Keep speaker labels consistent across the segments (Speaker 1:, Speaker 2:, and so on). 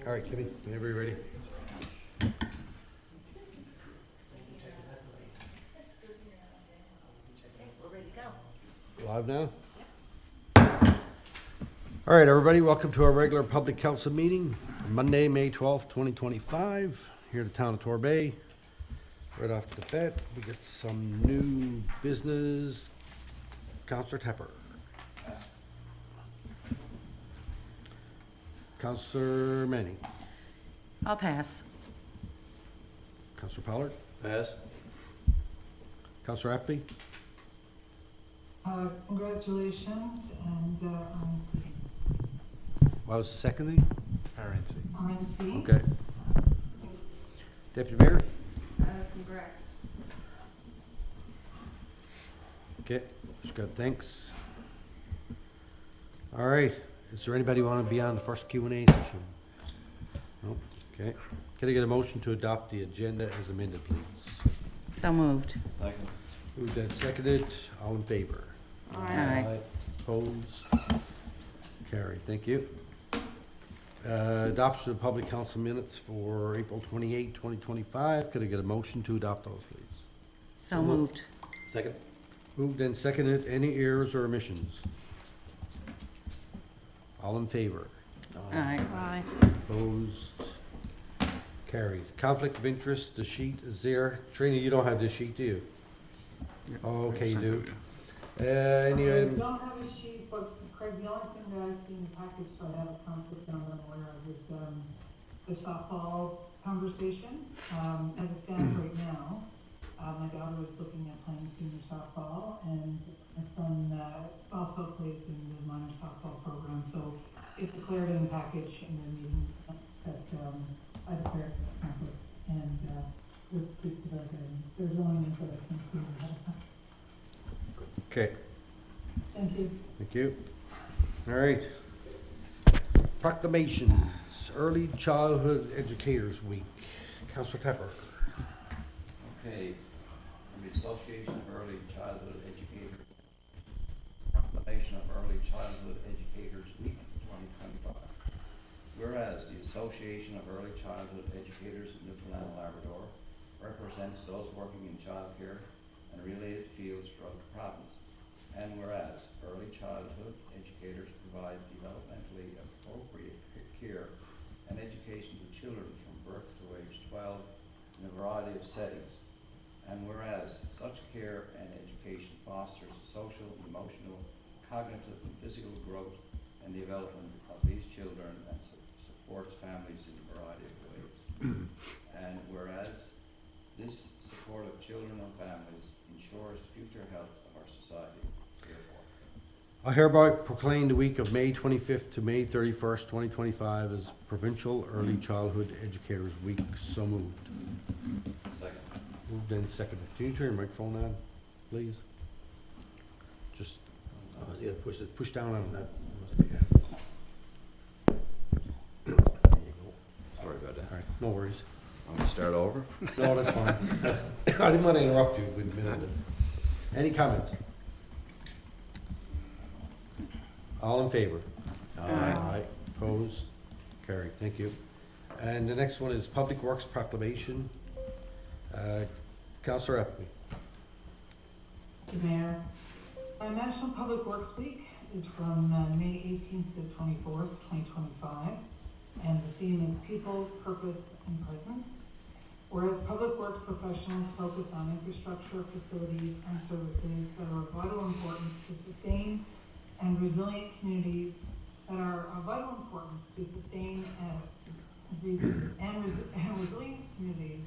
Speaker 1: All right, Kimmy, whenever you're ready.
Speaker 2: We're ready to go.
Speaker 1: Live now? All right, everybody, welcome to our regular public council meeting, Monday, May 12th, 2025, here at the town of Torbay. Right off the bat, we get some new business. Councillor Tepper. Councillor Manning.
Speaker 2: I'll pass.
Speaker 1: Councillor Pollard.
Speaker 3: Pass.
Speaker 1: Councillor Appleby.
Speaker 4: Congratulations and RNC.
Speaker 1: What was the seconding?
Speaker 4: RNC.
Speaker 1: Okay. Deputy Mayor.
Speaker 2: Congrats.
Speaker 1: Okay, Scott, thanks. All right, is there anybody want to be on the first Q&A session? No, okay. Can I get a motion to adopt the agenda as amended, please?
Speaker 2: So moved.
Speaker 3: Second.
Speaker 1: Moved and seconded, all in favor?
Speaker 2: Aye.
Speaker 1: Opposed? Carried, thank you. Adoption of public council minutes for April 28, 2025. Could I get a motion to adopt those, please?
Speaker 2: So moved.
Speaker 3: Second.
Speaker 1: Moved and seconded, any errors or omissions? All in favor?
Speaker 2: Aye. Aye.
Speaker 1: Opposed? Carried. Conflict of interest, the sheet is there. Trina, you don't have this sheet, do you? Oh, okay, you do. Any
Speaker 4: I
Speaker 1: item?
Speaker 4: don't have a sheet, but Craig, the only thing that I see in the package that I have a conflict on that I'm aware of is the softball conversation. As it stands right now, my daughter is looking at playing senior softball, and my son also plays in the minor softball program. So it declared in the package in the meeting that I declared conflicts, and we'll speak to those items. There's only ones that I can see ahead of time.
Speaker 1: Okay,
Speaker 4: Thank you.
Speaker 1: thank you. All right. Proclamations, Early Childhood Educators Week. Councilor Tepper.
Speaker 3: Okay, from the Association of Early Childhood Educators, proclamation of Early Childhood Educators Week 2025. Whereas the Association of Early Childhood Educators of Newfoundland and Labrador represents those working in childcare and related fields throughout the province. And whereas early childhood educators provide developmentally appropriate care and education to children from birth to age 12 in a variety of settings. And whereas such care and education fosters social, emotional, cognitive, and physical growth and development of these children and supports families in a variety of ways. And whereas this support of children and families ensures the future health of our society.
Speaker 1: I hereby proclaim the week of May 25th to May 31st, 2025 as Provincial Early Childhood Educators Week. So moved.
Speaker 3: Second.
Speaker 1: Moved and seconded. Can you turn your microphone on, please? Just, yeah, push down on that. There you go.
Speaker 3: Sorry about that.
Speaker 1: All right, no worries.
Speaker 3: Want me to start over?
Speaker 1: No, that's fine. I didn't want to interrupt you with a minute. Any comments? All in favor? Aye. Opposed? Carried. Thank you. And the next one is Public Works Proclamation. Councillor Appleby.
Speaker 4: Mayor, National Public Works Week is from May 18th to 24th, 2025, and the theme is People, Purpose, and Presence. Whereas public works professionals focus on infrastructure, facilities, and services that are of vital importance to sustain and resilient communities that are of vital importance to sustain resilient communities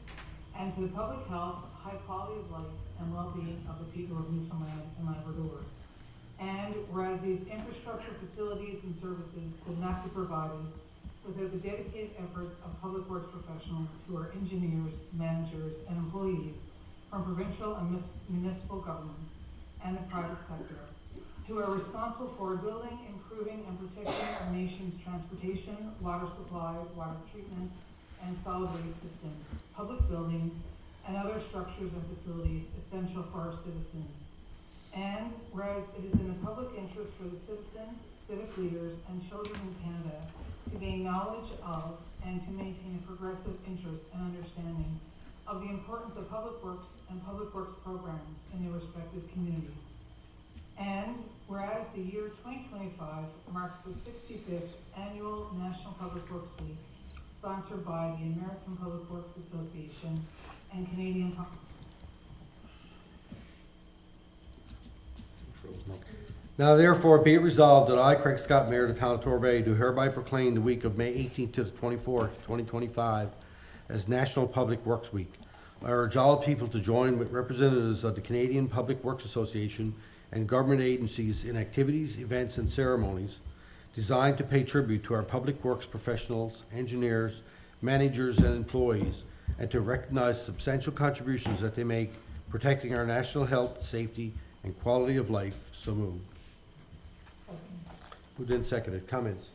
Speaker 4: and to the public health, high quality of life, and well-being of the people of Newfoundland and Labrador. And whereas these infrastructure, facilities, and services could not be provided without the dedicated efforts of public works professionals who are engineers, managers, and employees from provincial and municipal governments and the private sector, who are responsible for building, improving, and protecting our nation's transportation, water supply, water treatment, and solid waste systems, public buildings, and other structures and facilities essential for our citizens. And whereas it is in the public interest for the citizens, civic leaders, and children in Canada to gain knowledge of and to maintain a progressive interest and understanding of the importance of public works and public works programs in their respective communities. And whereas the year 2025 marks the 65th Annual National Public Works Week, sponsored by the American Public Works Association and Canadian
Speaker 1: Now therefore be it resolved that I, Craig Scott, Mayor of the Town of Torbay, do hereby proclaim the week of May 18th to the 24th, 2025 as National Public Works Week. I urge all people to join with representatives of the Canadian Public Works Association and government agencies in activities, events, and ceremonies designed to pay tribute to our public works professionals, engineers, managers, and employees, and to recognize substantial contributions that they make protecting our national health, safety, and quality of life. So moved. Who then seconded? Comments?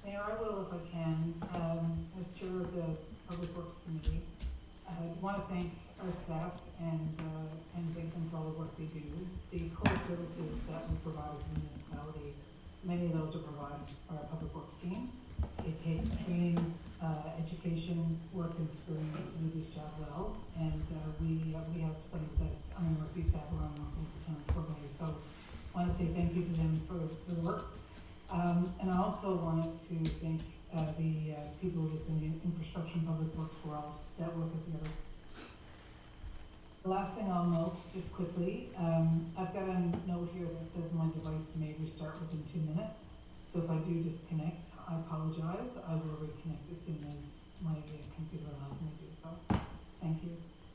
Speaker 4: Mayor, I will if I can, as chair of the Public Works Committee. I want to thank our staff and thank them for all the work they do. The core services that we provide as a municipality, many of those are provided by our Public Works team. It takes training, education, work, and experience to do this job well, and we have some of the best unworthy staff around the town of Torbay. So I want to say thank you to them for the work. And I also wanted to thank the people within the infrastructure and public works world that work together. The last thing I'll note, just quickly, I've got a note here that says my device may restart within 2 minutes. So if I do disconnect, I apologize. I will reconnect as soon as my computer allows me to do so. Thank you.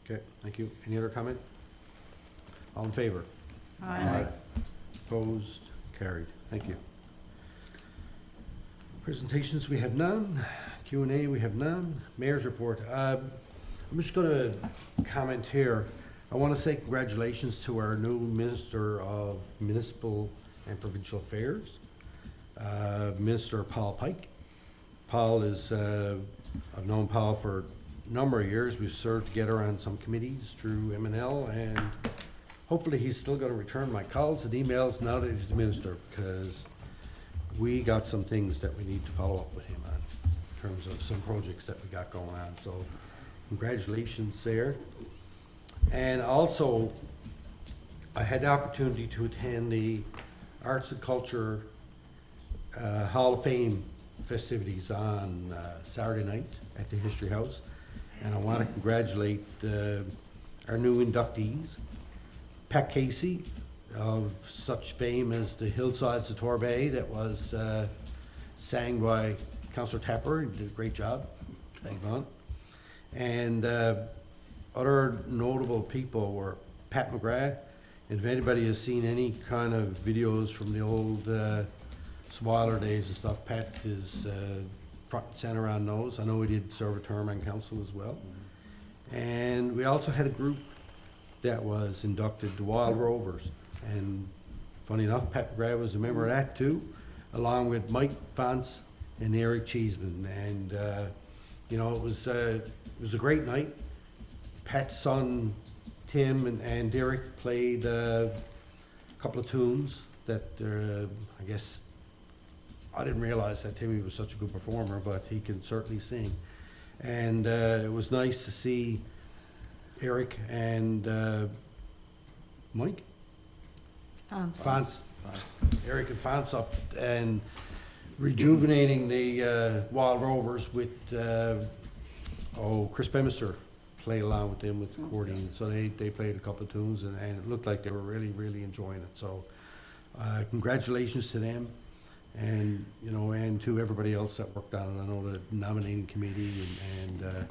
Speaker 1: Okay, thank you. Any other comment? All in favor?
Speaker 2: Aye.
Speaker 1: Opposed? Carried. Thank you. Presentations, we have none. Q&A, we have none. Mayor's report. I'm just going to comment here. I want to say congratulations to our new Minister of Municipal and Provincial Affairs, Minister Paul Pike. Paul is, I've known Paul for a number of years. We've served together on some committees through MNL, and hopefully he's still going to return my calls and emails now that he's the minister, because we got some things that we need to follow up with him on in terms of some projects that we got going on. So congratulations there. And also, I had the opportunity to attend the Arts and Culture Hall of Fame festivities on Saturday night at the History House. And I want to congratulate our new inductees, Pat Casey, of such fame as the Hillsides of Torbay, that was sang by Councillor Tapper. He did a great job. Thank you. And other notable people were Pat McGrath. And if anybody has seen any kind of videos from the old Swaller days and stuff, Pat is front and center on those. I know he did serve a term on council as well. And we also had a group that was inducted, the Wild Rovers. And funny enough, Pat McGrath was a member of that too, along with Mike Vance and Eric Cheeseman. And you know, it was a great night. Pat's son Tim and Derek played a couple of tunes that I guess I didn't realize that Timmy was such a good performer, but he can certainly sing. And it was nice to see Eric and Mike? Fance. Eric and Fance up and rejuvenating the Wild Rovers with Chris Bemister played along with them with the accordion. So they played a couple of tunes and it looked like they were really, really enjoying it. So congratulations to them. And, you know, and to everybody else that worked on it. I know the nominating committee and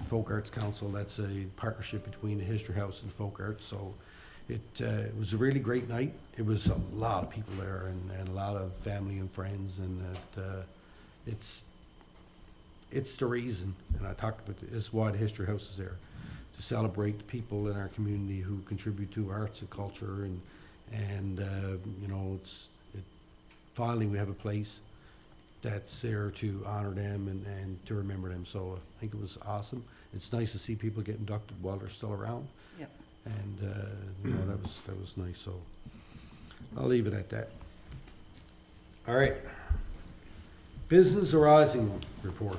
Speaker 1: Folk Arts Council, that's a partnership between the History House and Folk Arts. So it was a really great night. It was a lot of people there and a lot of family and friends, and it's the reason, and I talked about this, why the History House is there, to celebrate the people in our community who contribute to arts and culture, and you know, finally we have a place that's there to honor them and to remember them, so I think it was awesome. It's nice to see people get inducted while they're still around.
Speaker 2: Yep.
Speaker 1: And, you know, that was nice, so I'll leave it at that. All right. Business arising report.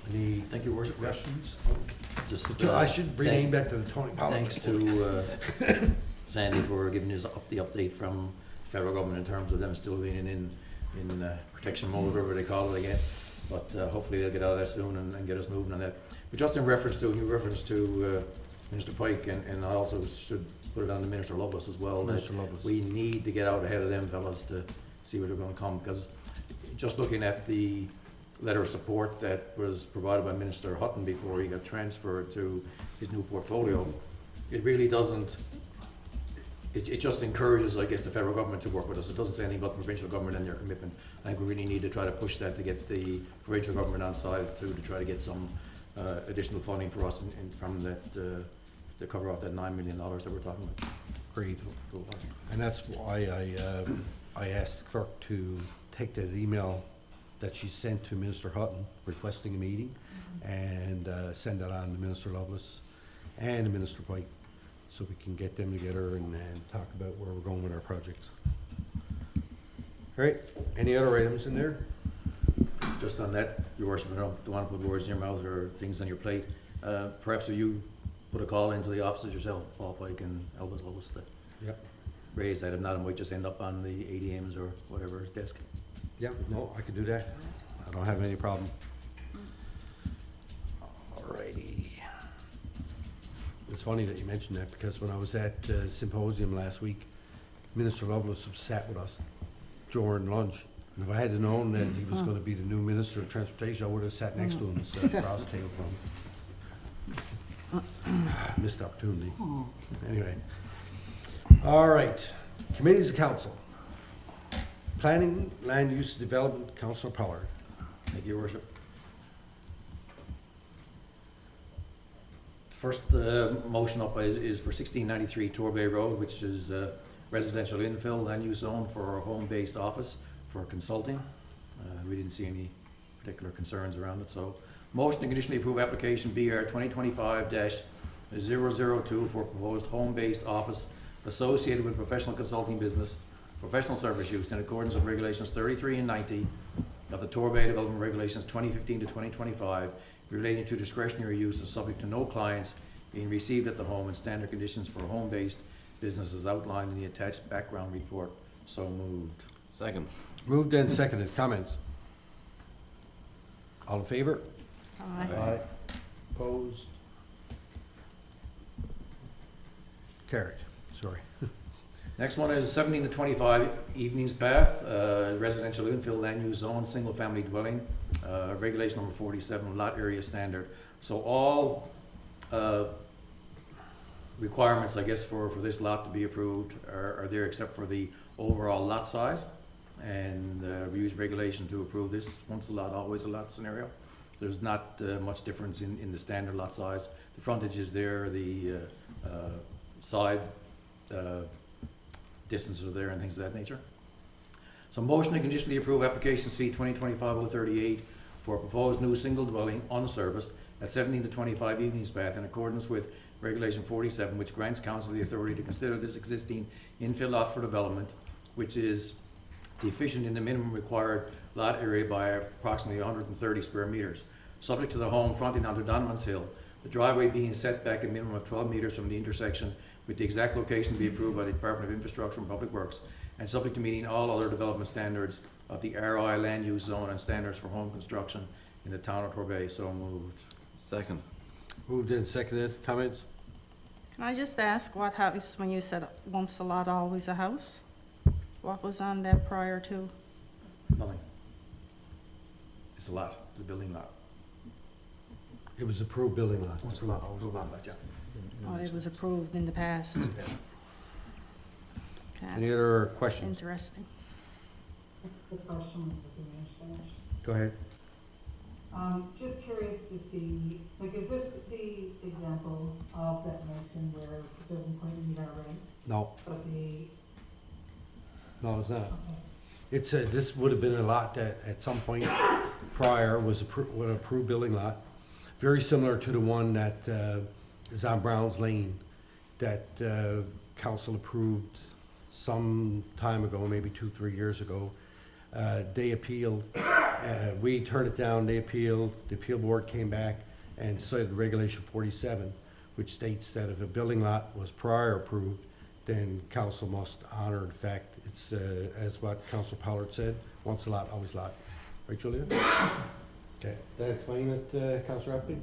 Speaker 1: Any
Speaker 5: Thank you, Worship.
Speaker 1: questions?
Speaker 5: Just,
Speaker 1: I should rename that to the Tony Pollard.
Speaker 5: Thanks to Sandy for giving us the update from federal government in terms of them still being in protection mode, whatever they call it again. But hopefully they'll get out of that soon and get us moving on that. But just in reference to, Minister Pike, and I also should put it on the Minister Lovelace as well, that
Speaker 1: Minister Lovelace.
Speaker 5: we need to get out ahead of them fellas to see where they're gonna come, because just looking at the letter of support that was provided by Minister Hutton before he got transferred to his new portfolio, it really doesn't, it just encourages, I guess, the federal government to work with us. It doesn't say anything about the provincial government and their commitment. I think we really need to try to push that to get the provincial government on side to try to get some additional funding for us from that, to cover off that $9 million that we're talking about.
Speaker 1: Great. And that's why I asked the clerk to take that email that she sent to Minister Hutton requesting a meeting and send that on to Minister Lovelace and to Minister Pike, so we can get them together and talk about where we're going with our projects. All right, any other items in there?
Speaker 5: Just on that, Your Worship, I don't want to put words in your mouth or things on your plate. Perhaps if you put a call into the offices yourself, Paul Pike and Elvis Lois, to
Speaker 1: Yep.
Speaker 5: raise that. If not, it might just end up on the ADM's or whatever's desk.
Speaker 1: Yeah, no, I could do that. I don't have any problem. Alrighty. It's funny that you mentioned that, because when I was at symposium last week, Minister Lovelace sat with us during lunch. And if I had known that he was gonna be the new Minister of Transportation, I would have sat next to him instead of across the table from him. Missed opportunity. Anyway. All right, committees of council. Planning, Land Use Development, Councilor Pollard.
Speaker 5: Thank you, Your Worship. First motion up is for 1693 Torbay Road, which is residential infill land use zone for a home-based office for consulting. We didn't see any particular concerns around it, so motion to conditionally approve application BR 2025-002 for proposed home-based office associated with professional consulting business, professional service use in accordance with regulations 33 and 90 of the Torbay Development Regulations 2015 to 2025 relating to discretionary use and subject to no clients being received at the home and standard conditions for home-based businesses outlined in the attached background report. So moved.
Speaker 3: Second.
Speaker 1: Moved and seconded. Comments? All in favor?
Speaker 2: Aye.
Speaker 1: Opposed? Carried. Sorry.
Speaker 5: Next one is 17 to 25 Evenings Path, residential infill land use zone, single-family dwelling, regulation number 47, lot area standard. So all requirements, I guess, for this lot to be approved are there, except for the overall lot size. And we use regulation to approve this once a lot, always a lot scenario. There's not much difference in the standard lot size. The frontage is there, the side distances are there and things of that nature. So motion to conditionally approve application C 2025-038 for a proposed new single dwelling unserviced at 17 to 25 Evenings Path in accordance with Regulation 47, which grants council the authority to consider this existing infill lot for development, which is deficient in the minimum required lot area by approximately 130 square meters, subject to the home fronting onto Donmans Hill, the driveway being set back a minimum of 12 meters from the intersection, with the exact location to be approved by the Department of Infrastructure and Public Works, and subject to meeting all other development standards of the RI land use zone and standards for home construction in the town of Torbay. So moved.
Speaker 3: Second.
Speaker 1: Moved and seconded. Comments?
Speaker 6: Can I just ask what happens when you said once a lot, always a house? What was on there prior to?
Speaker 5: Nothing. It's a lot. It's a building lot.
Speaker 1: It was approved building lot.
Speaker 5: It's a lot. Approved lot, yeah.
Speaker 6: Oh, it was approved in the past. Okay.
Speaker 1: Any other questions?
Speaker 6: Interesting.
Speaker 4: the question when the mayor's finished.
Speaker 1: Go ahead.
Speaker 4: Just curious to see, like, is this the example of that motion where it doesn't quite meet our regs,
Speaker 1: No,
Speaker 4: but the,
Speaker 1: no, it's not.
Speaker 4: okay.
Speaker 1: It's a, this would have been a lot that at some point prior was an approved building lot. Very similar to the one that is on Browns Lane that council approved some time ago, maybe 2-3 years ago. They appealed, we turned it down, they appealed, the appeal board came back and cited Regulation 47, which states that if a building lot was prior approved, then council must honor the fact, it's as what Council Pollard said, once a lot, always lot. Right, Julia? Okay, that explain it, Councilor Upton?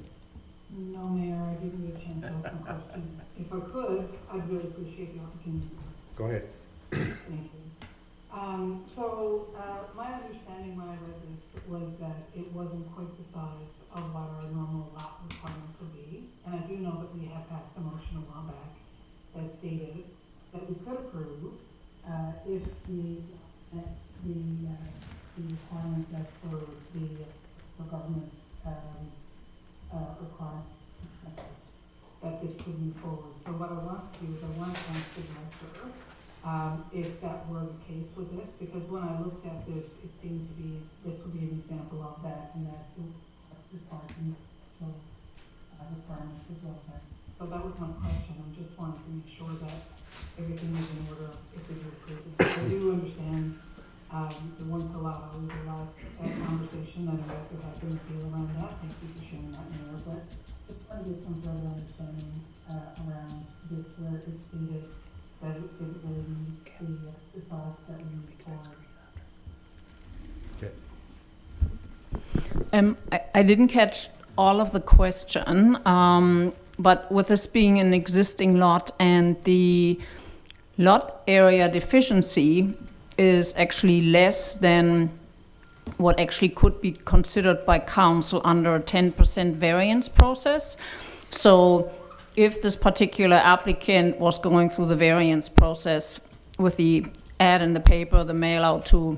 Speaker 4: No, Mayor, I didn't get a chance to ask my question. If I could, I'd really appreciate the opportunity.
Speaker 1: Go ahead.
Speaker 4: Thank you. My understanding when I read this was that it wasn't quite the size of what our normal lot requirements would be. And I do know that we had passed a motion a while back that stated that we could approve, if the requirements as per the government, requirements, that this could move forward. So what I want to do is I want to ask the director, if that were the case with this, because when I looked at this, it seemed to be, this would be an example of that, and that requirements as well. So that was my question. I just wanted to make sure that everything was in order if we were approving. So I do understand, the once a lot, always a lot conversation, and that there had been a feel around that. Thank you for sharing that, Mayor. But just want to get some further understanding, around this, where it stated that it didn't really meet the size that we need for.
Speaker 1: Okay.
Speaker 7: I didn't catch all of the question, but with this being an existing lot and the lot area deficiency is actually less than what actually could be considered by council under a 10% variance process. So if this particular applicant was going through the variance process with the ad in the paper, the mail out to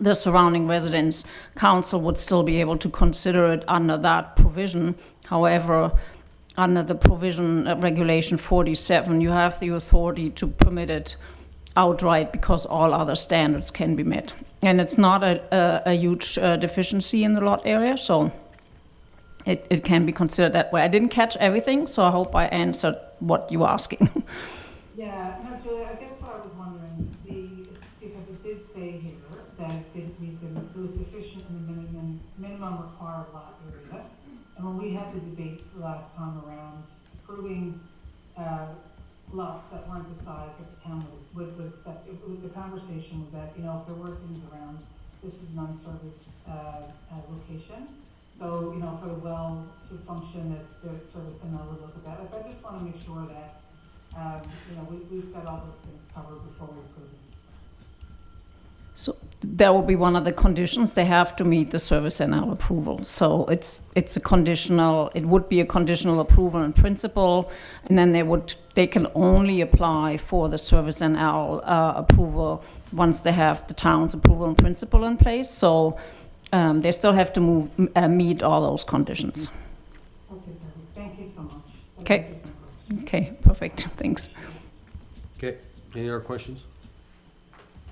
Speaker 7: the surrounding residents, council would still be able to consider it under that provision. However, under the provision Regulation 47, you have the authority to permit it outright because all other standards can be met. And it's not a huge deficiency in the lot area, so it can be considered that way. I didn't catch everything, so I hope I answered what you were asking.
Speaker 4: Yeah, no, Julia, I guess what I was wondering, because it did say here that it didn't meet it was deficient in the minimum required lot area. And when we had the debate the last time around approving, lots that weren't the size that the town would accept, the conversation was that, if there were things around, this is an unserviced, location. So, for the well to function, that the service center would look at that. Like, I just want to make sure that, we've got all those things covered before we approve it.
Speaker 7: So that will be one of the conditions. They have to meet the service NL approval. So it would be a conditional approval in principle, and then they can only apply for the service NL approval once they have the town's approval in principle in place. So they still have to meet all those conditions.
Speaker 4: Okay, perfect. Thank you so much. That
Speaker 7: Okay.
Speaker 4: answers my question.
Speaker 7: Okay, perfect. Thanks.
Speaker 1: Okay, any other questions?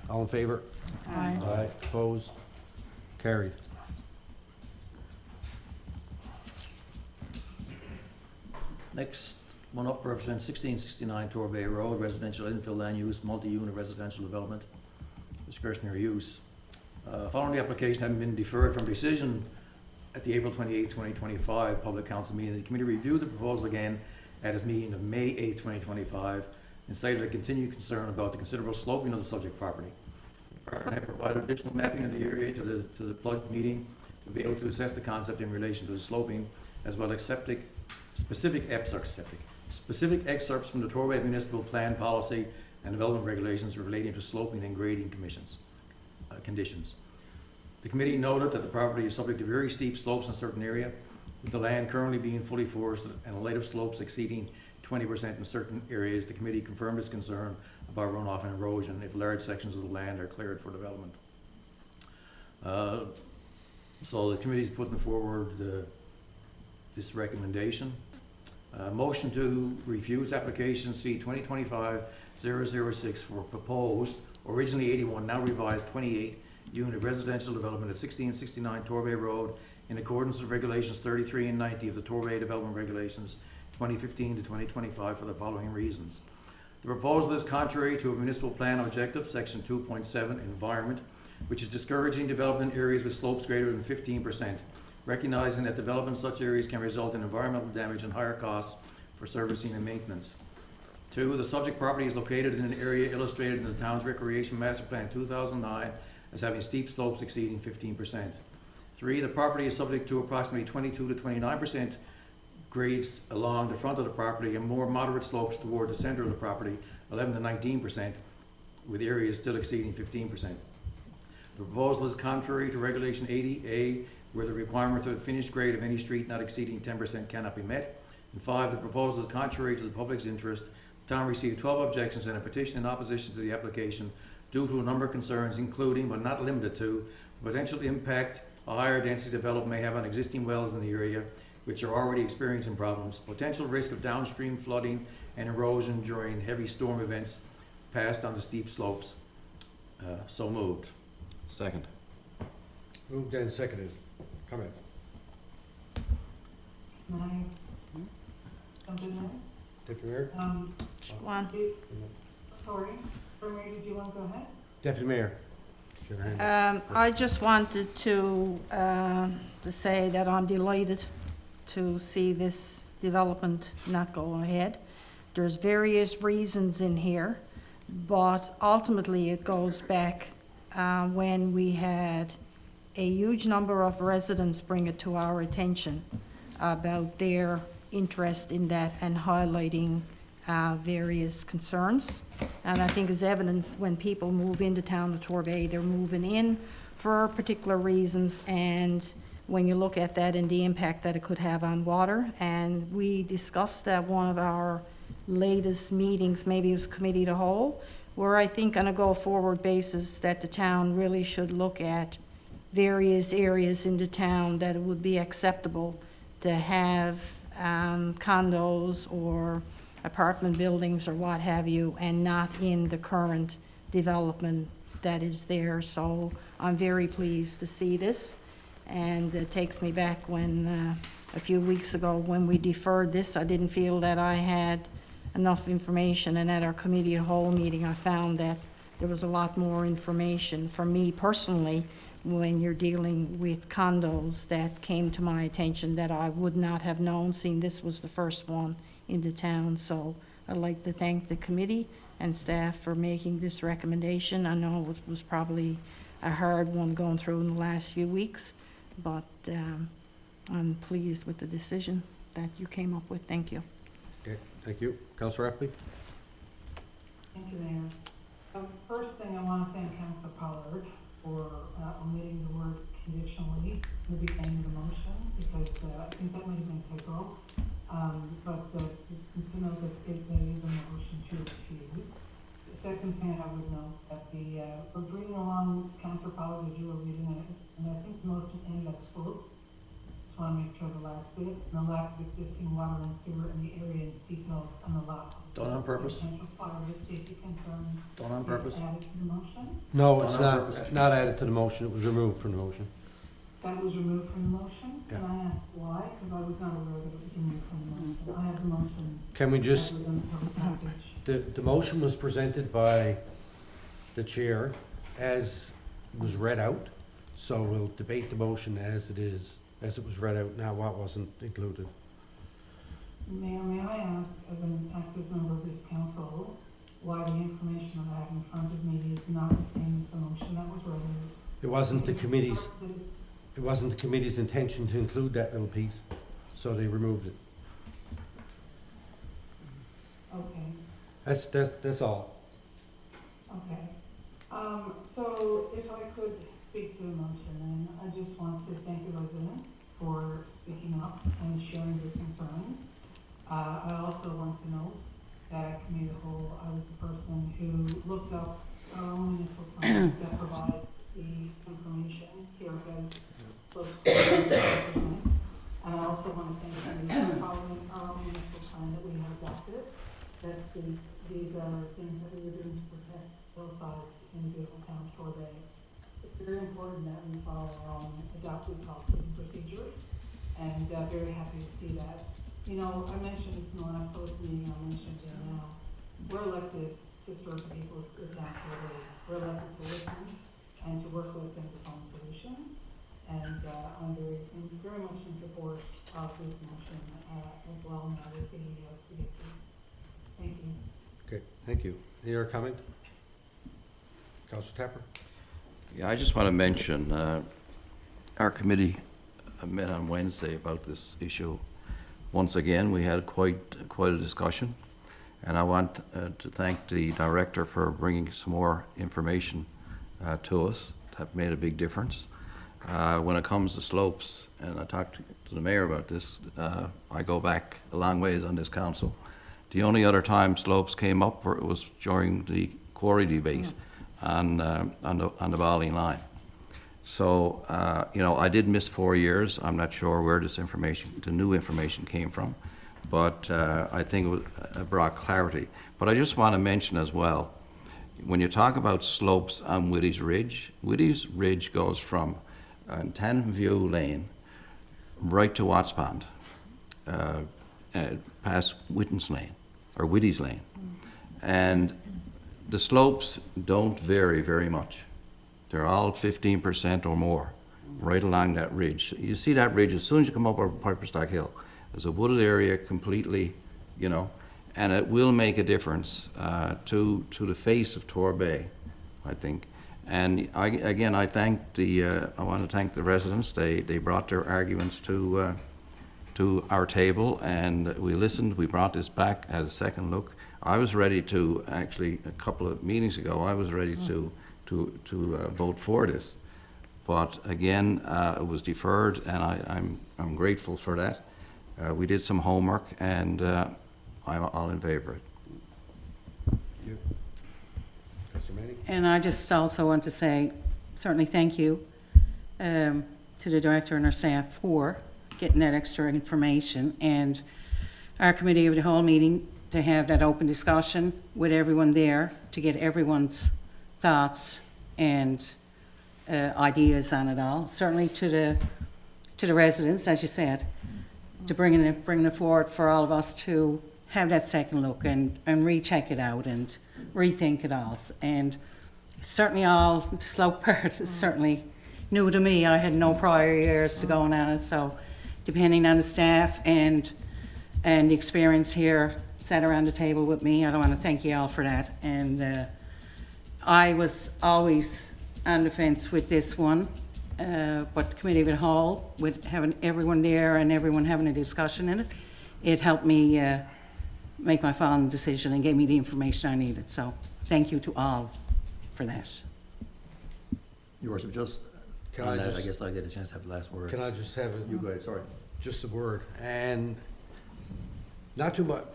Speaker 1: All in favor?
Speaker 2: Aye.
Speaker 1: Aye, opposed, carried.
Speaker 5: Next one up represents 1669 Torbay Road, residential infill land use, multi-unit residential development, discretionary use. Following the application having been deferred from decision at the April 28, 2025 public council meeting, the committee reviewed the proposal again at its meeting of May 8, 2025, and cited a continued concern about the considerable sloping of the subject property. I have provided additional mapping of the area to the plug meeting to be able to assess the concept in relation to the sloping, as well as specific excerpts from the Torbay Municipal Plan Policy and Development Regulations relating to sloping and grading conditions. The committee noted that the property is subject to very steep slopes in a certain area, with the land currently being fully forested and a rate of slopes exceeding 20% in certain areas. The committee confirmed its concern about runoff and erosion if large sections of the land are cleared for development. So the committee's putting forward this recommendation. Motion to refuse application C 2025-006 for proposed, originally 81, now revised 28 unit residential development at 1669 Torbay Road in accordance with regulations 33 and 90 of the Torbay Development Regulations 2015 to 2025 for the following reasons. The proposal is contrary to a municipal plan objective, section 2.7, environment, which is discouraging development in areas with slopes greater than 15%, recognizing that development in such areas can result in environmental damage and higher costs for servicing and maintenance. 2, the subject property is located in an area illustrated in the town's Recreation Master Plan 2009 as having steep slopes exceeding 15%. 3, the property is subject to approximately 22 to 29% grades along the front of the property and more moderate slopes toward the center of the property, 11 to 19%, with areas still exceeding 15%. The proposal is contrary to Regulation 80A, where the requirement for the finished grade of any street not exceeding 10% cannot be met. And 5, the proposal is contrary to the public's interest. The town received 12 objections and a petition in opposition to the application due to a number of concerns, including but not limited to the potential impact a higher density development may have on existing wells in the area, which are already experiencing problems, potential risk of downstream flooding and erosion during heavy storm events passed on the steep slopes. So moved.
Speaker 3: Second.
Speaker 1: Moved and seconded. Comment.
Speaker 4: Can I jump in there?
Speaker 1: Deputy Mayor?
Speaker 6: Go on.
Speaker 4: Sorry, Mayor, did you want to go ahead?
Speaker 1: Deputy Mayor? Should have hand up.
Speaker 6: I just wanted to say that I'm delighted to see this development not go ahead. There's various reasons in here, but ultimately it goes back when we had a huge number of residents bring it to our attention about their interest in that and highlighting various concerns. And I think it's evident when people move into town of Torbay, they're moving in for particular reasons, and when you look at that and the impact that it could have on water. And we discussed at one of our latest meetings, maybe it was committee of the whole, where I think on a go-forward basis that the town really should look at various areas in the town that it would be acceptable to have condos or apartment buildings or what have you, and not in the current development that is there. So I'm very pleased to see this, and it takes me back when a few weeks ago when we deferred this, I didn't feel that I had enough information, and at our committee of the whole meeting I found that there was a lot more information for me personally when you're dealing with condos that came to my attention that I would not have known, seeing this was the first one in the town. So I'd like to thank the committee and staff for making this recommendation. I know it was probably a hard one going through in the last few weeks, but I'm pleased with the decision that you came up with. Thank you.
Speaker 1: Okay, thank you. Councillor Appley?
Speaker 4: Thank you, Mayor. First thing, I want to thank Councillor Pollard for omitting the word conditionally in the beginning of the motion, because I think that might have been a typo. But to know that there is a motion to refuse. The second thing I would note that we're reading along, Councillor Pollard, as you were reading it, and I think the motion ended at slope. Just want to make sure the last bit, and the lack of existing water and sewer in the area in detail on the lot.
Speaker 5: Done on purpose?
Speaker 4: Potential fire or safety concern.
Speaker 5: Done on purpose?
Speaker 4: It's added to the motion.
Speaker 1: No, it's
Speaker 5: On purpose.
Speaker 1: not added to the motion. It was removed from the motion.
Speaker 4: That was removed from the motion.
Speaker 1: Yeah.
Speaker 4: And I asked why, because I was not aware that it was removed from the motion. I have the motion.
Speaker 1: Can we just,
Speaker 4: That was in the public package.
Speaker 1: the motion was presented by the chair as it was read out, so we'll debate the motion as it is, as it was read out now, what wasn't included.
Speaker 4: Mayor, may I ask, as an active member of this council, why the information I have in front of me is not the same as the motion that was read out?
Speaker 1: It wasn't the committee's, it wasn't the committee's intention to include that little piece, so they removed it.
Speaker 4: Okay,
Speaker 1: That's all.
Speaker 4: okay. So if I could speak to the motion, and I just want to thank the residents for speaking up and sharing their concerns. I also want to note that at committee of the whole, I was the person who looked up our own municipal plan that provides the information here about slopes 100%. And I also want to thank you for following our own municipal plan that we have adopted that states these are things that we are doing to protect hillsides in the beautiful town of Torbay. It's very important that we follow our own adopted policies and procedures, and very happy to see that. You know, I mentioned this in the last public meeting, I'll mention it again now. We're elected to serve the people of the town of Torbay. We're elected to listen and to work with them to find solutions. And I'm very much in support of this motion as well now with the updates. Thank you.
Speaker 1: Okay, thank you. Any other comment? Councilor Tapper?
Speaker 3: Yeah, I just want to mention, our committee met on Wednesday about this issue. Once again, we had quite a discussion, and I want to thank the director for bringing some more information to us. That made a big difference. When it comes to slopes, and I talked to the mayor about this, I go back a long ways on this council. The only other time slopes came up was during the quarry debate on the Bali line. So, you know, I did miss 4 years. I'm not sure where this information, the new information came from, but I think it brought clarity. But I just want to mention as well, when you talk about slopes on Whitty's Ridge goes from Tandem View Lane right to Watts Pond, past Whitty's Lane. And the slopes don't vary very much. They're all 15% or more right along that ridge. You see that ridge as soon as you come up over Piperstock Hill. There's a wooded area completely, you know, and it will make a difference to the face of Torbay, I think. And I want to thank the residents. They brought their arguments to our table, and we listened. We brought this back as a second look. I was ready to, actually, a couple of meetings ago, I was ready to vote for this. But again, it was deferred, and I'm grateful for that. We did some homework, and I'm all in favor of it.
Speaker 1: Thank you. Councilor Manning?
Speaker 2: And I just also want to say, certainly thank you to the director and our staff for getting that extra information, and our committee of the whole meeting to have that open discussion with everyone there to get everyone's thoughts and ideas on it all. Certainly to the residents, as you said, to bringing it forward for all of us to have that second look and recheck it out and rethink it all. And certainly all the slope part is certainly new to me. I had no prior years to going on it, so depending on the staff and the experience here sat around the table with me, I want to thank you all for that. And I was always on the fence with this one, but the committee of the whole, with having everyone there and everyone having a discussion in it, it helped me make my final decision and gave me the information I needed. So thank you to all for that.
Speaker 5: Your Worship, just
Speaker 1: Can
Speaker 5: on
Speaker 1: I
Speaker 5: that,
Speaker 1: just-
Speaker 5: I guess I get a chance to have the last word.
Speaker 1: Can I just have a?
Speaker 5: You go ahead, sorry.
Speaker 1: Just a word, and not too much.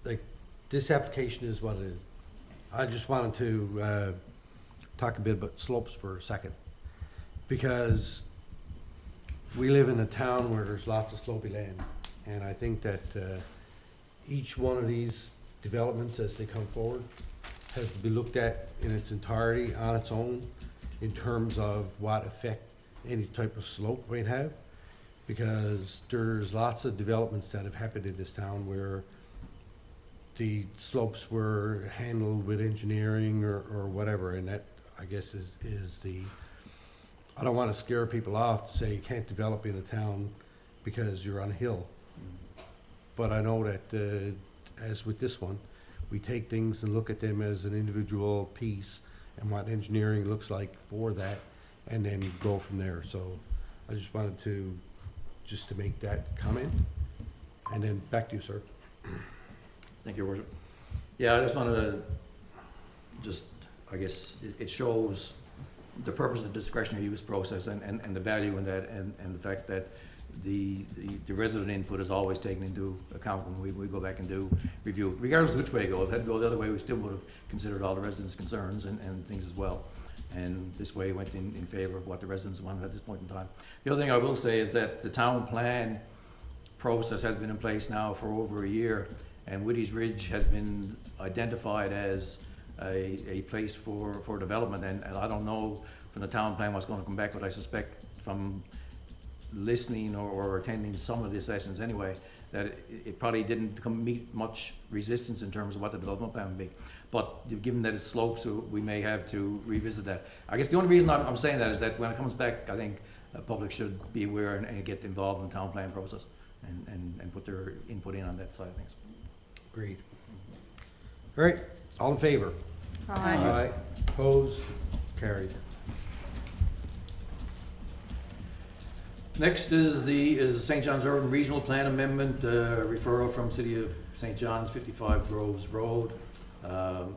Speaker 1: Like, this application is what it is. I just wanted to talk a bit about slopes for a second, because we live in a town where there's lots of slopey land, and I think that each one of these developments as they come forward has to be looked at in its entirety on its own in terms of what effect any type of slope might have, because there's lots of developments that have happened in this town where the slopes were handled with engineering or whatever, and that, I guess, is the, I don't want to scare people off to say you can't develop in a town because you're on a hill. But I know that, as with this one, we take things and look at them as an individual piece and what engineering looks like for that, and then go from there. So I just wanted to make that comment, and then back to you, sir.
Speaker 5: Thank you, Your Worship. Yeah, I just wanted to I guess, it shows the purpose of the discretionary use process and the value in that, and the fact that the resident input is always taken into account when we go back and do review. Regardless of which way it goes, if it had to go the other way, we still would have considered all the residents' concerns and things as well. And this way went in favor of what the residents wanted at this point in time. The other thing I will say is that the town plan process has been in place now for over a year, and Whitty's Ridge has been identified as a place for development, and I don't know from the town plan what's gonna come back, but I suspect from listening or attending some of the sessions anyway, that it probably didn't meet much resistance in terms of what the development plan would be. But given that it slopes, so we may have to revisit that. I guess the only reason I'm saying that is that when it comes back, I think the public should be aware and get involved in the town plan process and put their input in on that side of things.
Speaker 1: Agreed. All right, all in favor?
Speaker 2: Aye.
Speaker 1: Opposed? Carried.
Speaker 5: Next is St. John's Urban Regional Plan Amendment, referral from City of St. John's, 55 Groves Road. The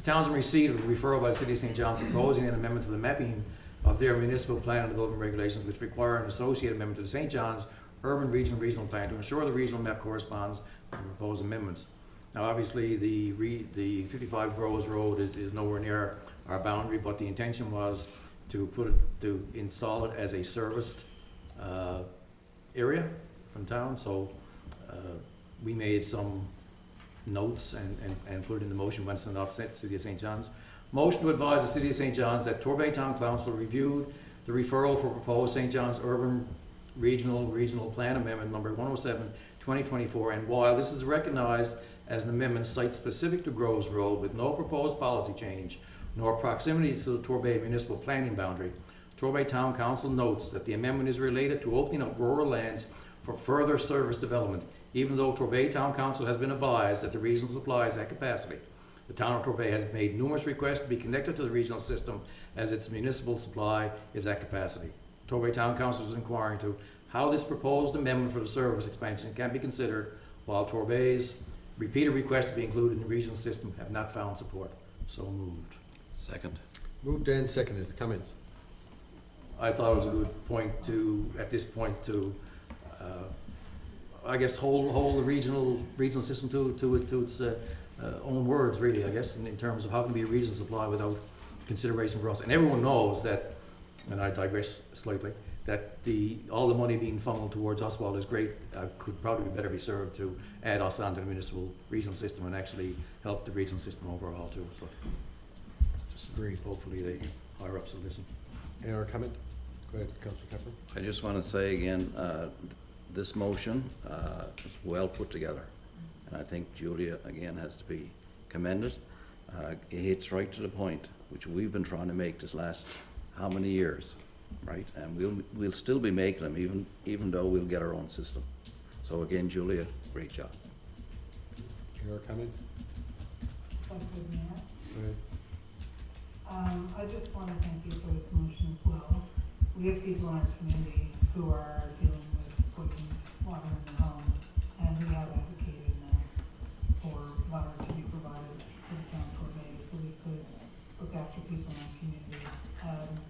Speaker 5: town's in receipt of a referral by the City of St. John's proposing an amendment to the mapping of their municipal plan and development regulations, which require an associated amendment to the St. John's Urban Regional Plan to ensure the regional map corresponds with the proposed amendments. Now, obviously, the 55 Groves Road is nowhere near our boundary, but the intention was to install it as a serviced area from town. So we made some notes and put it in the motion once and offset City of St. John's. Motion to advise the City of St. John's that Torbay Town Council reviewed the referral for proposed St. John's Urban Regional Plan Amendment number 107, 2024, and while this is recognized as an amendment site-specific to Groves Road with no proposed policy change nor proximity to the Torbay municipal planning boundary, Torbay Town Council notes that the amendment is related to opening up rural lands for further service development, even though Torbay Town Council has been advised that the regional supply is at capacity. The town of Torbay has made numerous requests to be connected to the regional system as its municipal supply is at capacity. Torbay Town Council is inquiring to how this proposed amendment for the service expansion can be considered while Torbay's repeated requests to be included in the regional system have not found support. So moved.
Speaker 3: Second.
Speaker 1: Moved and seconded. Comments?
Speaker 5: I thought it was a good point to, at this point, to, I guess, hold the regional system to its own words, really, I guess, in terms of how can be a regional supply without consideration for us. And everyone knows that, and I digress slightly, that all the money being funneled towards Oswald is great, could probably better be served to add us onto the municipal regional system and actually help the regional system overall too. So just
Speaker 1: Agreed.
Speaker 5: hopefully the higher ups will listen.
Speaker 1: Any other comment? Go ahead, Councilor Pepper.
Speaker 3: I just want to say again, this motion is well put together. And I think Julia, again, has to be commended. It hits right to the point, which we've been trying to make this last how many years, right? And we'll still be making them, even though we'll get our own system. So again, Julia, great job.
Speaker 1: Any other comment?
Speaker 4: Thank you, Mayor.
Speaker 1: Go ahead.
Speaker 4: I just want to thank you for this motion as well. We have people in our community who are dealing with poisoned water in their homes, and we have advocated and asked for water to be provided to the town of Torbay so we could look after people in our community.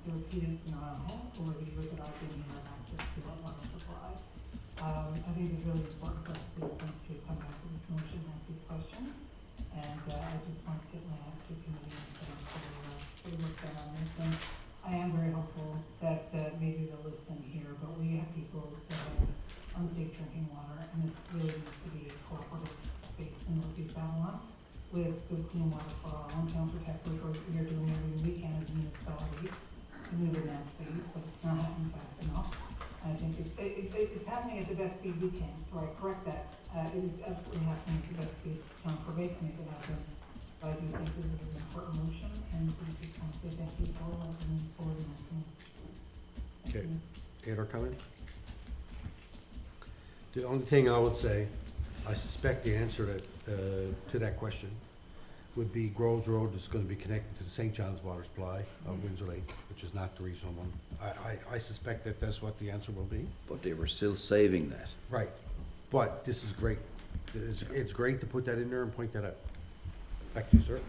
Speaker 4: The repeated denial over the years that I've been here of access to our water supply. I think it's really important for us at this point to come back with this motion and ask these questions. And I just want to tip my hat to committee and staff for the work done on this. And I am very hopeful that maybe they'll listen here, but we have people that have unsafe drinking water, and this really needs to be a cooperative space in Northeast Avalon with good clean water for all. And Councilor Kepler's work we are doing every weekend as a municipality to move in that space, but it's not happening fast enough. I think it's happening at the best speed we can, so I correct that. It is absolutely happening at the best speed Town of Torbay can make it happen. But I do think this is an important motion, and I just want to say thank you for moving forward in this thing. Thank
Speaker 1: Okay.
Speaker 4: you.
Speaker 1: Any other comment? The only thing I would say, I suspect the answer to that question would be Groves Road is going to be connected to the St. John's water supply of Windsor Lake, which is not the regional one. I suspect that that's what the answer will be.
Speaker 3: But they were still saving that.
Speaker 1: Right. But this is great. It's great to put that in there and point that out. Back to you, sir.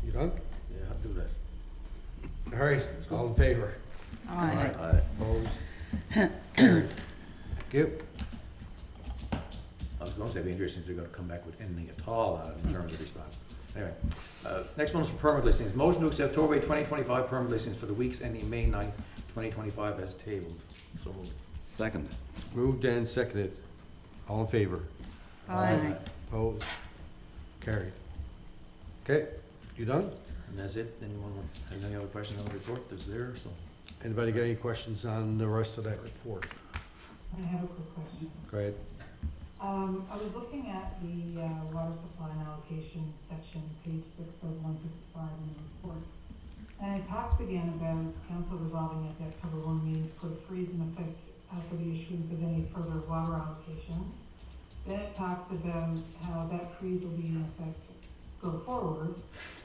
Speaker 1: You done?
Speaker 5: Yeah, I'll do that.
Speaker 1: All right, all in favor?
Speaker 2: Aye.
Speaker 1: Opposed? Carried. Thank you.
Speaker 5: I was going to say it'd be interesting if they're going to come back with anything at all on it in terms of response. Anyway, next one's for permit listings. Motion to accept Torbay 2025 permit listings for the weeks ending May 9th, 2025 as tabled. So moved.
Speaker 3: Second.
Speaker 1: Moved and seconded. All in favor?
Speaker 2: Aye.
Speaker 1: Opposed? Carried. Okay, you done?
Speaker 5: And that's it. Anyone has any other questions on the report that's there? So,
Speaker 1: Anybody got any questions on the rest of that report?
Speaker 4: I have a quick question.
Speaker 1: Go ahead.
Speaker 4: I was looking at the water supply and allocation section, page 6 of 155 in the report. And it talks again about council resolving at the October 1 meeting to put a freeze in effect for the issuance of any further water allocations. Then it talks about how that freeze will be in effect go forward.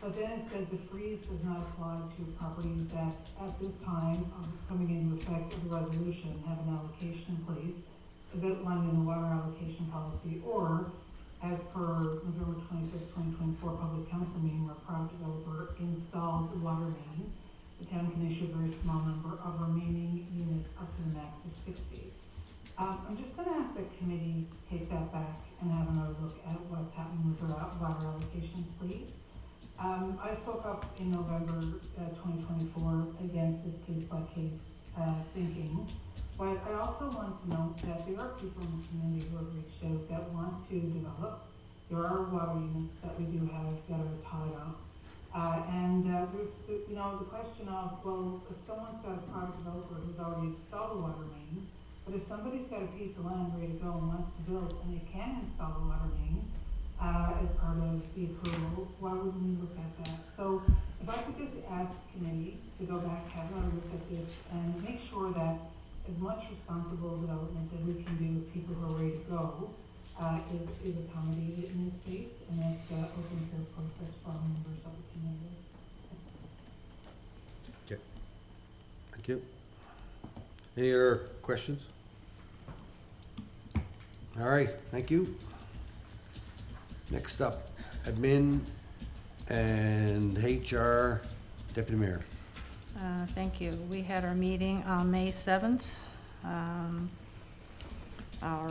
Speaker 4: But then it says the freeze does not apply to properties that at this time of coming into effect of the resolution have an allocation in place as outlined in the water allocation policy, or as per November 25th, 2024 public council meeting where a private developer installed the water main, the town can issue a very small number of remaining units up to the max of 60. I'm just gonna ask the committee take that back and have another look at what's happening with the water allocations, please. I spoke up in November 2024 against this case-by-case thinking. But I also want to note that there are people in the community who have reached out that want to develop. There are water units that we do have that are tied up. There's, the question of, well, if someone's got a private developer who's already installed a water main, but if somebody's got a piece of land ready to go and wants to build and they can install a water main as part of the approval, why wouldn't we look at that? So if I could just ask the committee to go back, have another look at this and make sure that as much responsible development that we can do with people who are ready to go is accommodated in this space, and that's an open fair process for all members of the community.
Speaker 1: Thank you. Any other questions? All right, thank you. Next up, admin and HR, Deputy Mayor.
Speaker 6: Thank you. We had our meeting on May 7th. Our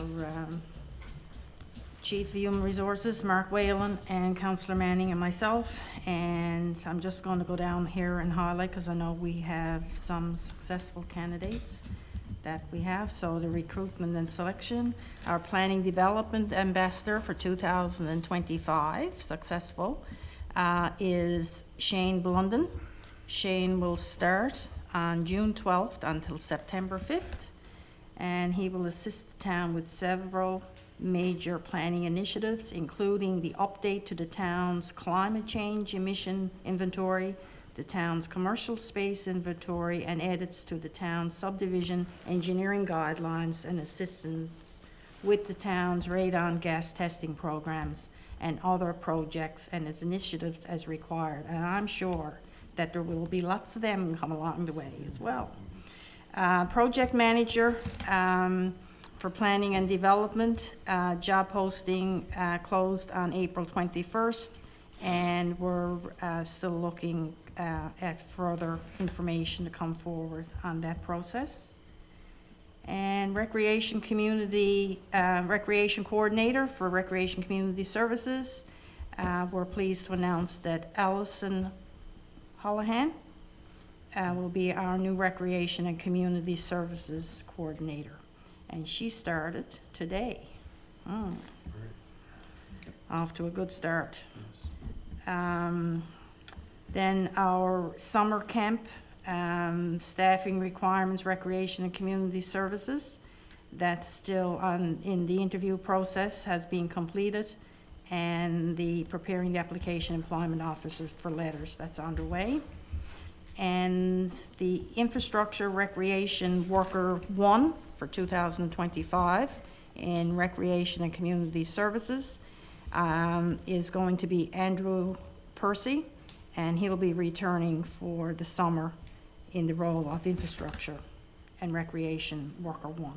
Speaker 6: Chief of Human Resources, Mark Whalen, and Councillor Manning and myself. And I'm just going to go down here and highlight, because I know we have some successful candidates that we have. So the recruitment and selection, our planning development ambassador for 2025, successful, is Shane Blunden. Shane will start on June 12th until September 5th, and he will assist the town with several major planning initiatives, including the update to the town's climate change emission inventory, the town's commercial space inventory, and edits to the town's subdivision engineering guidelines and assistance with the town's radon gas testing programs and other projects and its initiatives as required. And I'm sure that there will be lots of them come along the way as well. Project manager for planning and development, job posting closed on April 21st, and we're still looking at further information to come forward on that process. And recreation coordinator for recreation community services, we're pleased to announce that Allison Holohan will be our new recreation and community services coordinator, and she started today. Off to a good start. Then our summer camp, staffing requirements, recreation and community services, that's still in the interview process, has been completed, and the preparing the application employment officers for letters, that's underway. And the infrastructure recreation worker 1 for 2025 in recreation and community services is going to be Andrew Percy, and he'll be returning for the summer in the role of infrastructure and recreation worker 1.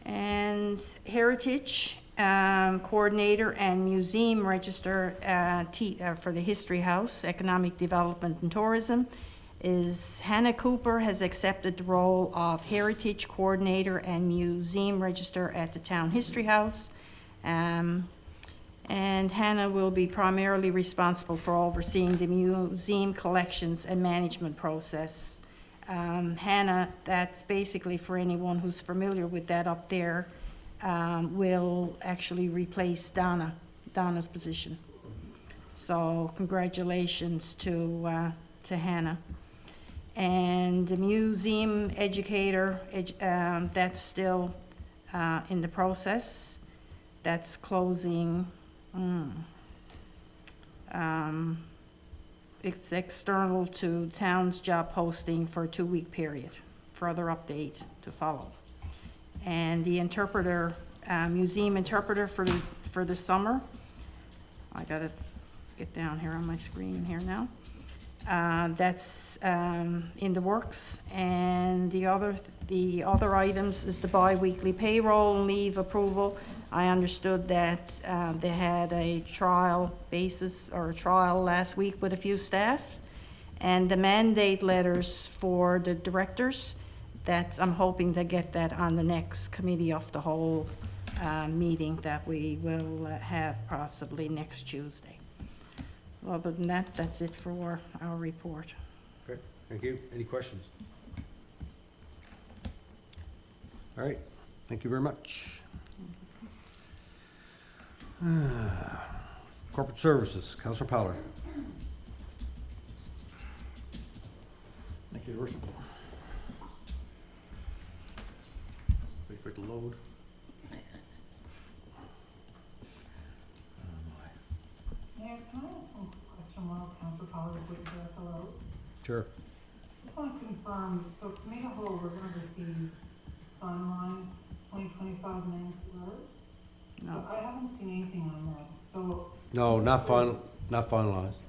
Speaker 6: And heritage coordinator and museum register for the History House, Economic Development and Tourism, is Hannah Cooper has accepted the role of heritage coordinator and museum register at the Town History House. And Hannah will be primarily responsible for overseeing the museum collections and management process. Hannah, that's basically for anyone who's familiar with that up there, will actually replace Donna's position. So congratulations to Hannah. And the museum educator, that's still in the process. That's closing. It's external to town's job posting for a 2-week period. Further update to follow. And the interpreter, museum interpreter for the summer, I gotta get down here on my screen here now. That's in the works. And the other items is the bi-weekly payroll and leave approval. I understood that they had a trial basis or a trial last week with a few staff. And the mandate letters for the directors, I'm hoping to get that on the next committee of the whole meeting that we will have possibly next Tuesday. Other than that, that's it for our report.
Speaker 1: Okay, thank you. Any questions? All right, thank you very much. Corporate Services, Counselor Pollard.
Speaker 5: Thank you, Your Worship. Wait for it to load.
Speaker 4: Mayor, can I ask one question while Councilor Pollard is waiting for that to load?
Speaker 1: Sure.
Speaker 4: Just want to confirm, so committee of the whole, we're going to receive finalized 2025 managed roads?
Speaker 6: No.
Speaker 4: I haven't seen anything on that, so.
Speaker 1: No, not finalized.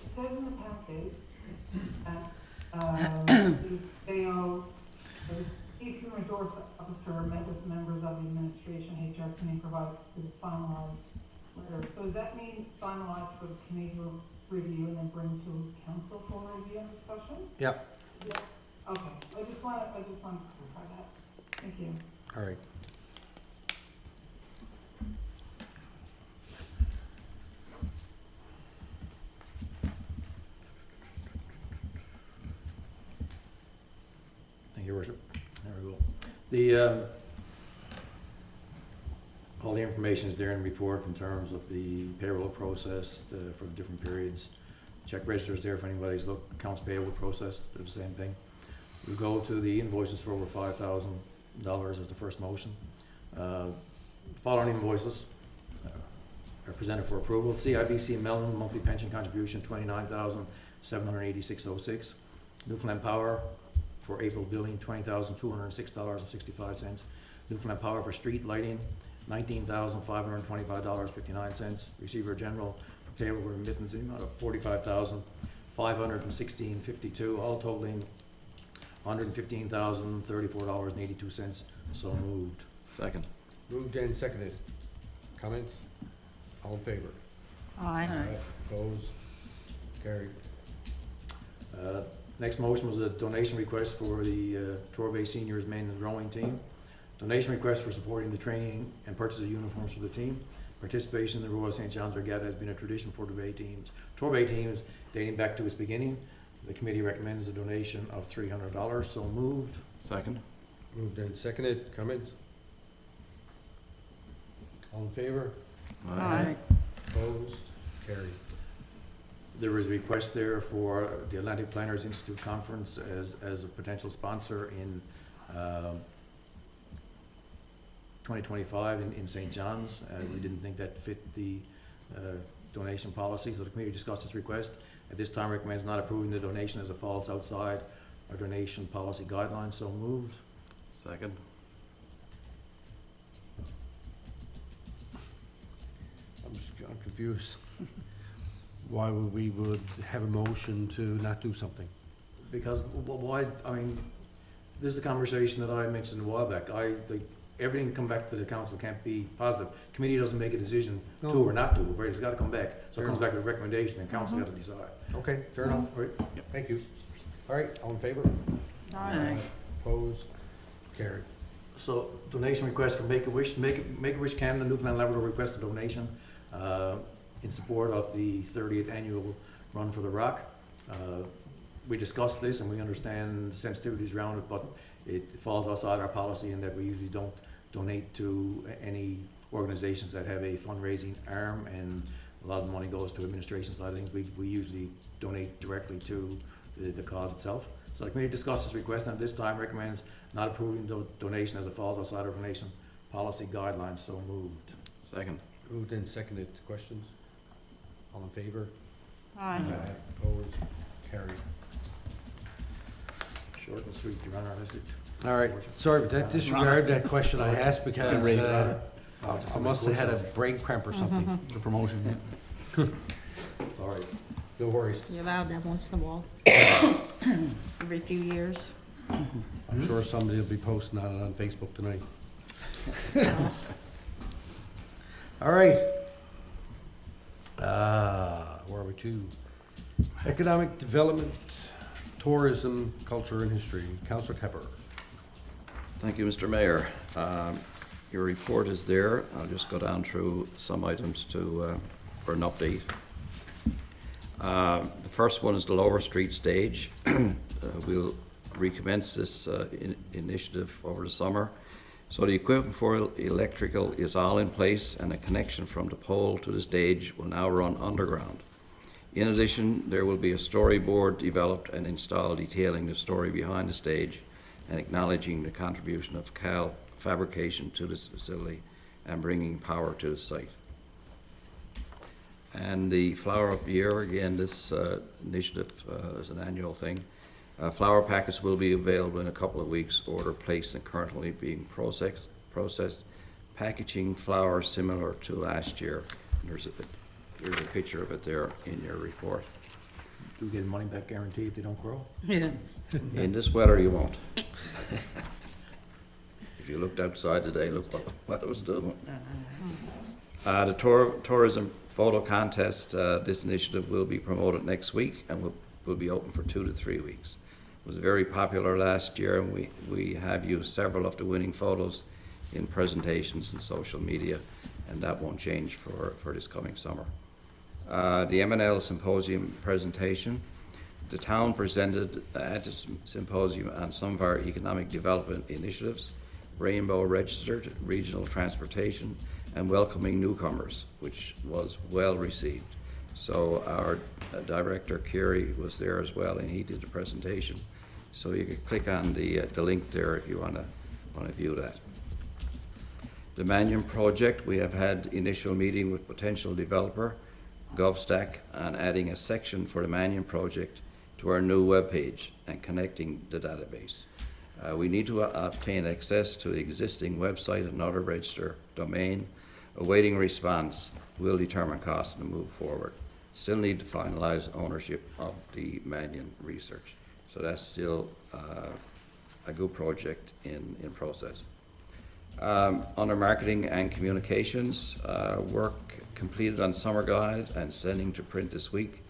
Speaker 4: It says in the packet that, they owe, the chief human resource officer met with members of the administration, HR committee provided with a finalized letter. So does that mean finalized for the committee to review and then bring to council for review and discussion?
Speaker 1: Yep.
Speaker 4: Is that, okay, I just want to clarify that. Thank you.
Speaker 1: All right.
Speaker 5: Thank you, Your Worship. There we go. All the information is there in the report in terms of the payroll process for the different periods. Check register is there if anybody's accounts payable process, they're the same thing. We go to the invoices for over $5,000 as the first motion. Following invoices are presented for approval. CIBC Mellon monthly pension contribution $29,786.06. Newfoundland Power for April billing $20,206.65. Newfoundland Power for street lighting $19,525.59. Receiver General payable remittance in the amount of $45,516.52, all totaling $115,034.82. So moved.
Speaker 3: Second.
Speaker 1: Moved and seconded. Comments? All in favor?
Speaker 6: Aye.
Speaker 1: Opposed? Carried.
Speaker 5: Next motion was a donation request for the Torbay Seniors Men and Rowing Team. Donation request for supporting the training and purchase of uniforms for the team. Participation in the Royal St. John's Regatta has been a tradition for Torbay teams. Torbay teams dating back to its beginning. The committee recommends a donation of $300. So moved.
Speaker 3: Second.
Speaker 1: Moved and seconded. Comments? All in favor?
Speaker 6: Aye.
Speaker 1: Opposed? Carried.
Speaker 5: There was a request there for the Atlantic Planners Institute Conference as a potential sponsor in 2025 in St. John's. We didn't think that fit the donation policy, so the committee discussed this request. At this time, recommends not approving the donation as it falls outside our donation policy guidelines. So moved.
Speaker 3: Second.
Speaker 1: I'm confused. Why would we have a motion to not do something?
Speaker 5: Because why, I mean, this is a conversation that I mentioned a while back. Everything come back to the council can't be positive. Committee doesn't make a decision to or not to, right? It's gotta come back. So it comes back to a recommendation and council gotta decide.
Speaker 1: Okay, fair enough.
Speaker 5: All right.
Speaker 1: Thank you. All right, all in favor?
Speaker 6: Aye.
Speaker 1: Opposed? Carried.
Speaker 5: So donation request for Make-A-Wish. Make-A-Wish Canada, Newfoundland Labrador request a donation in support of the 30th annual Run for the Rock. We discussed this and we understand the sensitivities around it, but it falls outside our policy in that we usually don't donate to any organizations that have a fundraising arm, and a lot of the money goes to administration side of things. We usually donate directly to the cause itself. So the committee discussed this request and at this time recommends not approving the donation as it falls outside our donation policy guidelines. So moved.
Speaker 3: Second.
Speaker 1: Moved and seconded. Questions? All in favor?
Speaker 6: Aye.
Speaker 1: Opposed? Carried.
Speaker 5: Short and sweet, Your Honor. That's it.
Speaker 1: All right, sorry, but that disregard that question I asked because I must have had a brain cramp or something.
Speaker 3: The promotion.
Speaker 5: All right.
Speaker 1: No worries.
Speaker 6: You're allowed that once in a while. Every few years.
Speaker 1: I'm sure somebody will be posting on it on Facebook tonight. All right. Where are we to? Economic development, tourism, culture, and history. Counselor Tepper.
Speaker 3: Thank you, Mr. Mayor. Your report is there. I'll just go down through some items for an update. The first one is the Lower Street Stage. We'll recommence this initiative over the summer. So the equipment for electrical is all in place, and a connection from the pole to the stage will now run underground. In addition, there will be a storyboard developed and installed detailing the story behind the stage and acknowledging the contribution of Cal Fabrication to this facility and bringing power to the site. And the Flower of the Year, again, this initiative is an annual thing. Flower packets will be available in a couple of weeks. Order placed and currently being processed. Packaging flowers similar to last year. There's a picture of it there in your report.
Speaker 5: Do we get a money back guarantee if they don't grow?
Speaker 2: Yeah.
Speaker 3: In this weather, you won't. If you looked outside today, look what it was doing. The tourism photo contest, this initiative will be promoted next week and will be open for 2 to 3 weeks. It was very popular last year, and we have used several of the winning photos in presentations and social media, and that won't change for this coming summer. The M&L Symposium presentation. The town presented at the symposium on some of our economic development initiatives, Rainbow Registered, regional transportation, and welcoming newcomers, which was well received. So our director, Kerry, was there as well, and he did the presentation. So you can click on the link there if you want to view that. The Mannion project, we have had initial meeting with potential developer, GovStack, on adding a section for the Mannion project to our new webpage and connecting the database. We need to obtain access to the existing website, another register domain. Awaiting response will determine cost and move forward. Still need to finalize ownership of the Mannion research. So that's still a good project in process. Under marketing and communications, work completed on summer guide and sending to print this week.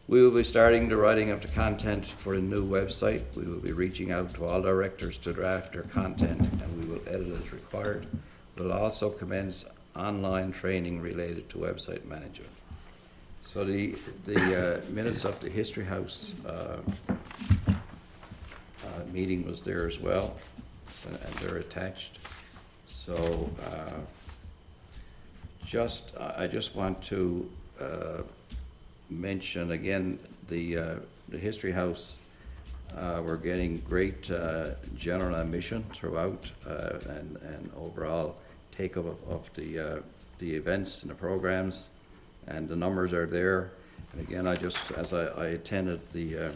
Speaker 3: We will be starting the writing of the content for a new website. We will be reaching out to all directors to draft their content, and we will edit as required. We'll also commence online training related to website management. So the minutes of the History House meeting was there as well, and they're attached. So I just want to mention again the History House. We're getting great general admission throughout and overall take-up of the events and the programs, and the numbers are there. And again, as I attended the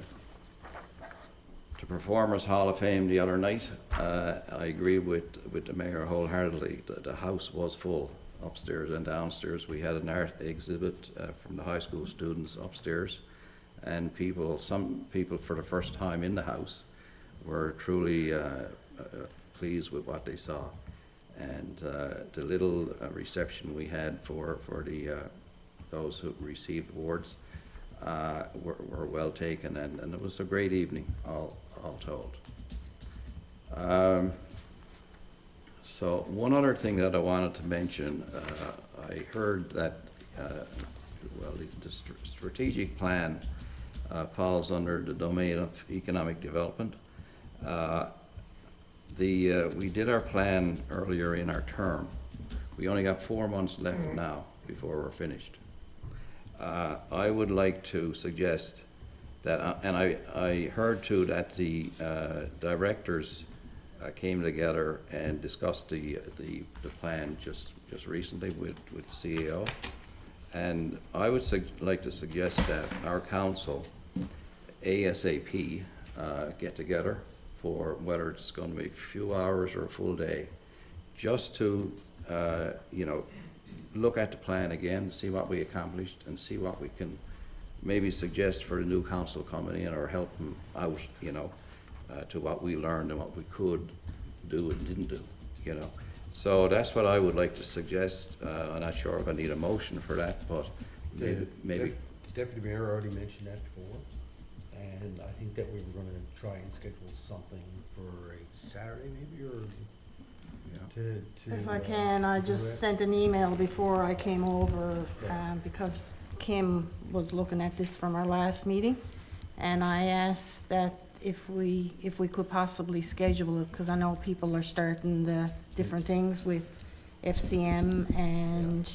Speaker 3: Performers Hall of Fame the other night, I agree with the mayor wholeheartedly. The house was full upstairs and downstairs. We had an art exhibit from the high school students upstairs, and some people for the first time in the house were truly pleased with what they saw. And the little reception we had for those who received awards were well taken, and it was a great evening, all told. So one other thing that I wanted to mention, I heard that well, the strategic plan falls under the domain of economic development. We did our plan earlier in our term. We only got 4 months left now before we're finished. I would like to suggest that, and I heard too that the directors came together and discussed the plan just recently with CEO. And I would like to suggest that our council ASAP get together for whether it's going to be a few hours or a full day, just to, look at the plan again, see what we accomplished, and see what we can maybe suggest for the new council coming in, or help them out, to what we learned and what we could do and didn't do, So that's what I would like to suggest. I'm not sure if I need a motion for that, but maybe.
Speaker 1: The Deputy Mayor already mentioned that before, and I think that we were gonna try and schedule something for a Saturday maybe, or to.
Speaker 6: If I can, I
Speaker 1: do
Speaker 6: just
Speaker 1: that.
Speaker 6: sent an email before I came over, because Kim was looking at this from our last meeting, and I asked that if we could possibly schedule it, because I know people are starting the different things with FCM and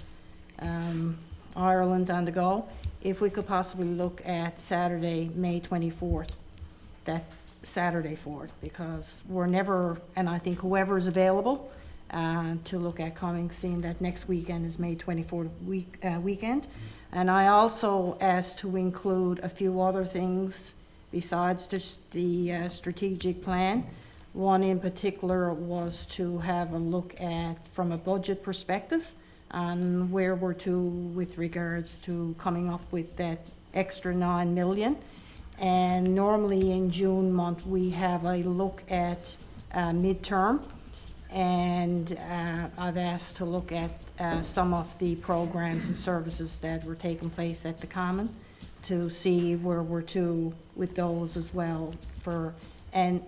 Speaker 6: Ireland on the go. If we could possibly look at Saturday, May 24th, that Saturday for it, because we're never, and I think whoever's available to look at coming, seeing that next weekend is May 24th weekend. And I also asked to include a few other things besides just the strategic plan. One in particular was to have a look at, from a budget perspective, on where we're to with regards to coming up with that extra 9 million. And normally in June month, we have a look at midterm. And I've asked to look at some of the programs and services that were taking place at the Common, to see where we're to with those as well. And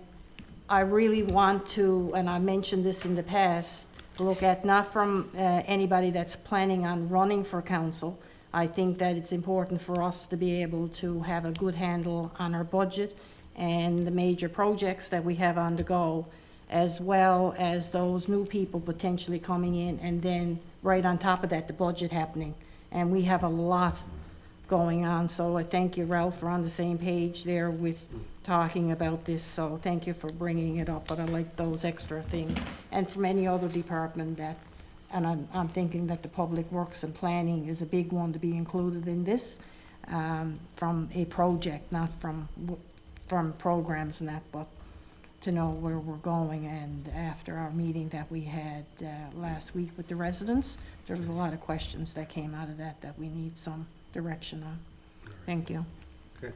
Speaker 6: I really want to, and I mentioned this in the past, look at, not from anybody that's planning on running for council. I think that it's important for us to be able to have a good handle on our budget and the major projects that we have on the go, as well as those new people potentially coming in, and then right on top of that, the budget happening. And we have a lot going on, so I thank you, Ralph, for on the same page there with talking about this, so thank you for bringing it up, but I like those extra things. And from any other department that, and I'm thinking that the Public Works and Planning is a big one to be included in this, from a project, not from programs and that, but to know where we're going. And after our meeting that we had last week with the residents, there was a lot of questions that came out of that we need some direction on. Thank you.
Speaker 1: Okay,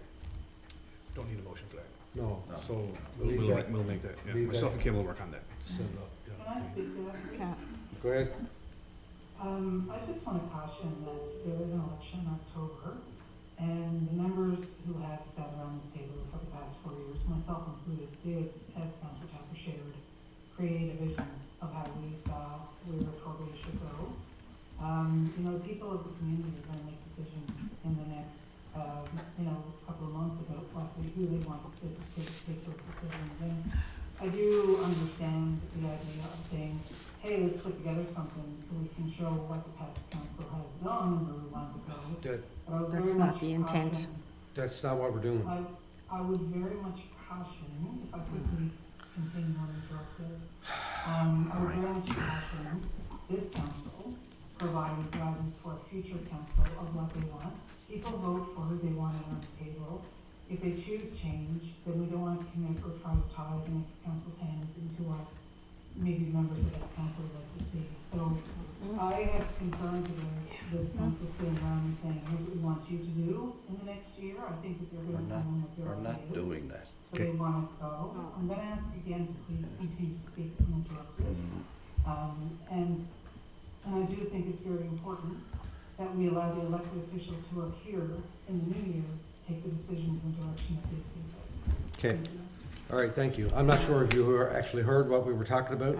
Speaker 8: Don't need a motion for that.
Speaker 1: no, so.
Speaker 8: We'll make that, yeah.
Speaker 1: leave
Speaker 8: Myself
Speaker 1: that-
Speaker 8: and Kim will work on that.
Speaker 1: Set it up,
Speaker 4: Can
Speaker 1: yeah.
Speaker 4: I speak to that, please?
Speaker 6: Kat.
Speaker 1: Go ahead.
Speaker 4: I just want to caution that there is an election in October, and the members who have sat around this table for the past 4 years, myself included, did, as Councilor Tapper shared, create a vision of how we saw where Torbay should go. The people of the community are going to make decisions in the next, couple of months about who they want to take those decisions. And I do understand the idea of saying, hey, let's put together something so we can show what the past council has done and where we want to go. But I would
Speaker 6: That's
Speaker 4: very
Speaker 6: not
Speaker 4: much
Speaker 6: the intent.
Speaker 4: caution-
Speaker 1: That's not what we're doing.
Speaker 4: I would very much caution, if I could please continue uninterrupted, I would very much caution this council providing guidance for a future council of what they want. People vote for who they want on the table. If they choose change, then we don't want to commit or try to tie the next council's hands into what maybe members of this council would like to see. So I have concerns about this council sitting around and saying, here's what we want you to do in the next year. I think that they're
Speaker 3: We're
Speaker 4: going to
Speaker 3: not,
Speaker 4: come in with their
Speaker 3: we're not
Speaker 4: ideas.
Speaker 3: doing that.
Speaker 4: Where they want to go. I'm going to ask again to please continue to speak uninterrupted. And I do think it's very important that we allow the elected officials who are here in the new year to take the decisions in the direction that they see fit.
Speaker 1: Okay, all right, thank you. I'm not sure if you actually heard what we were talking about.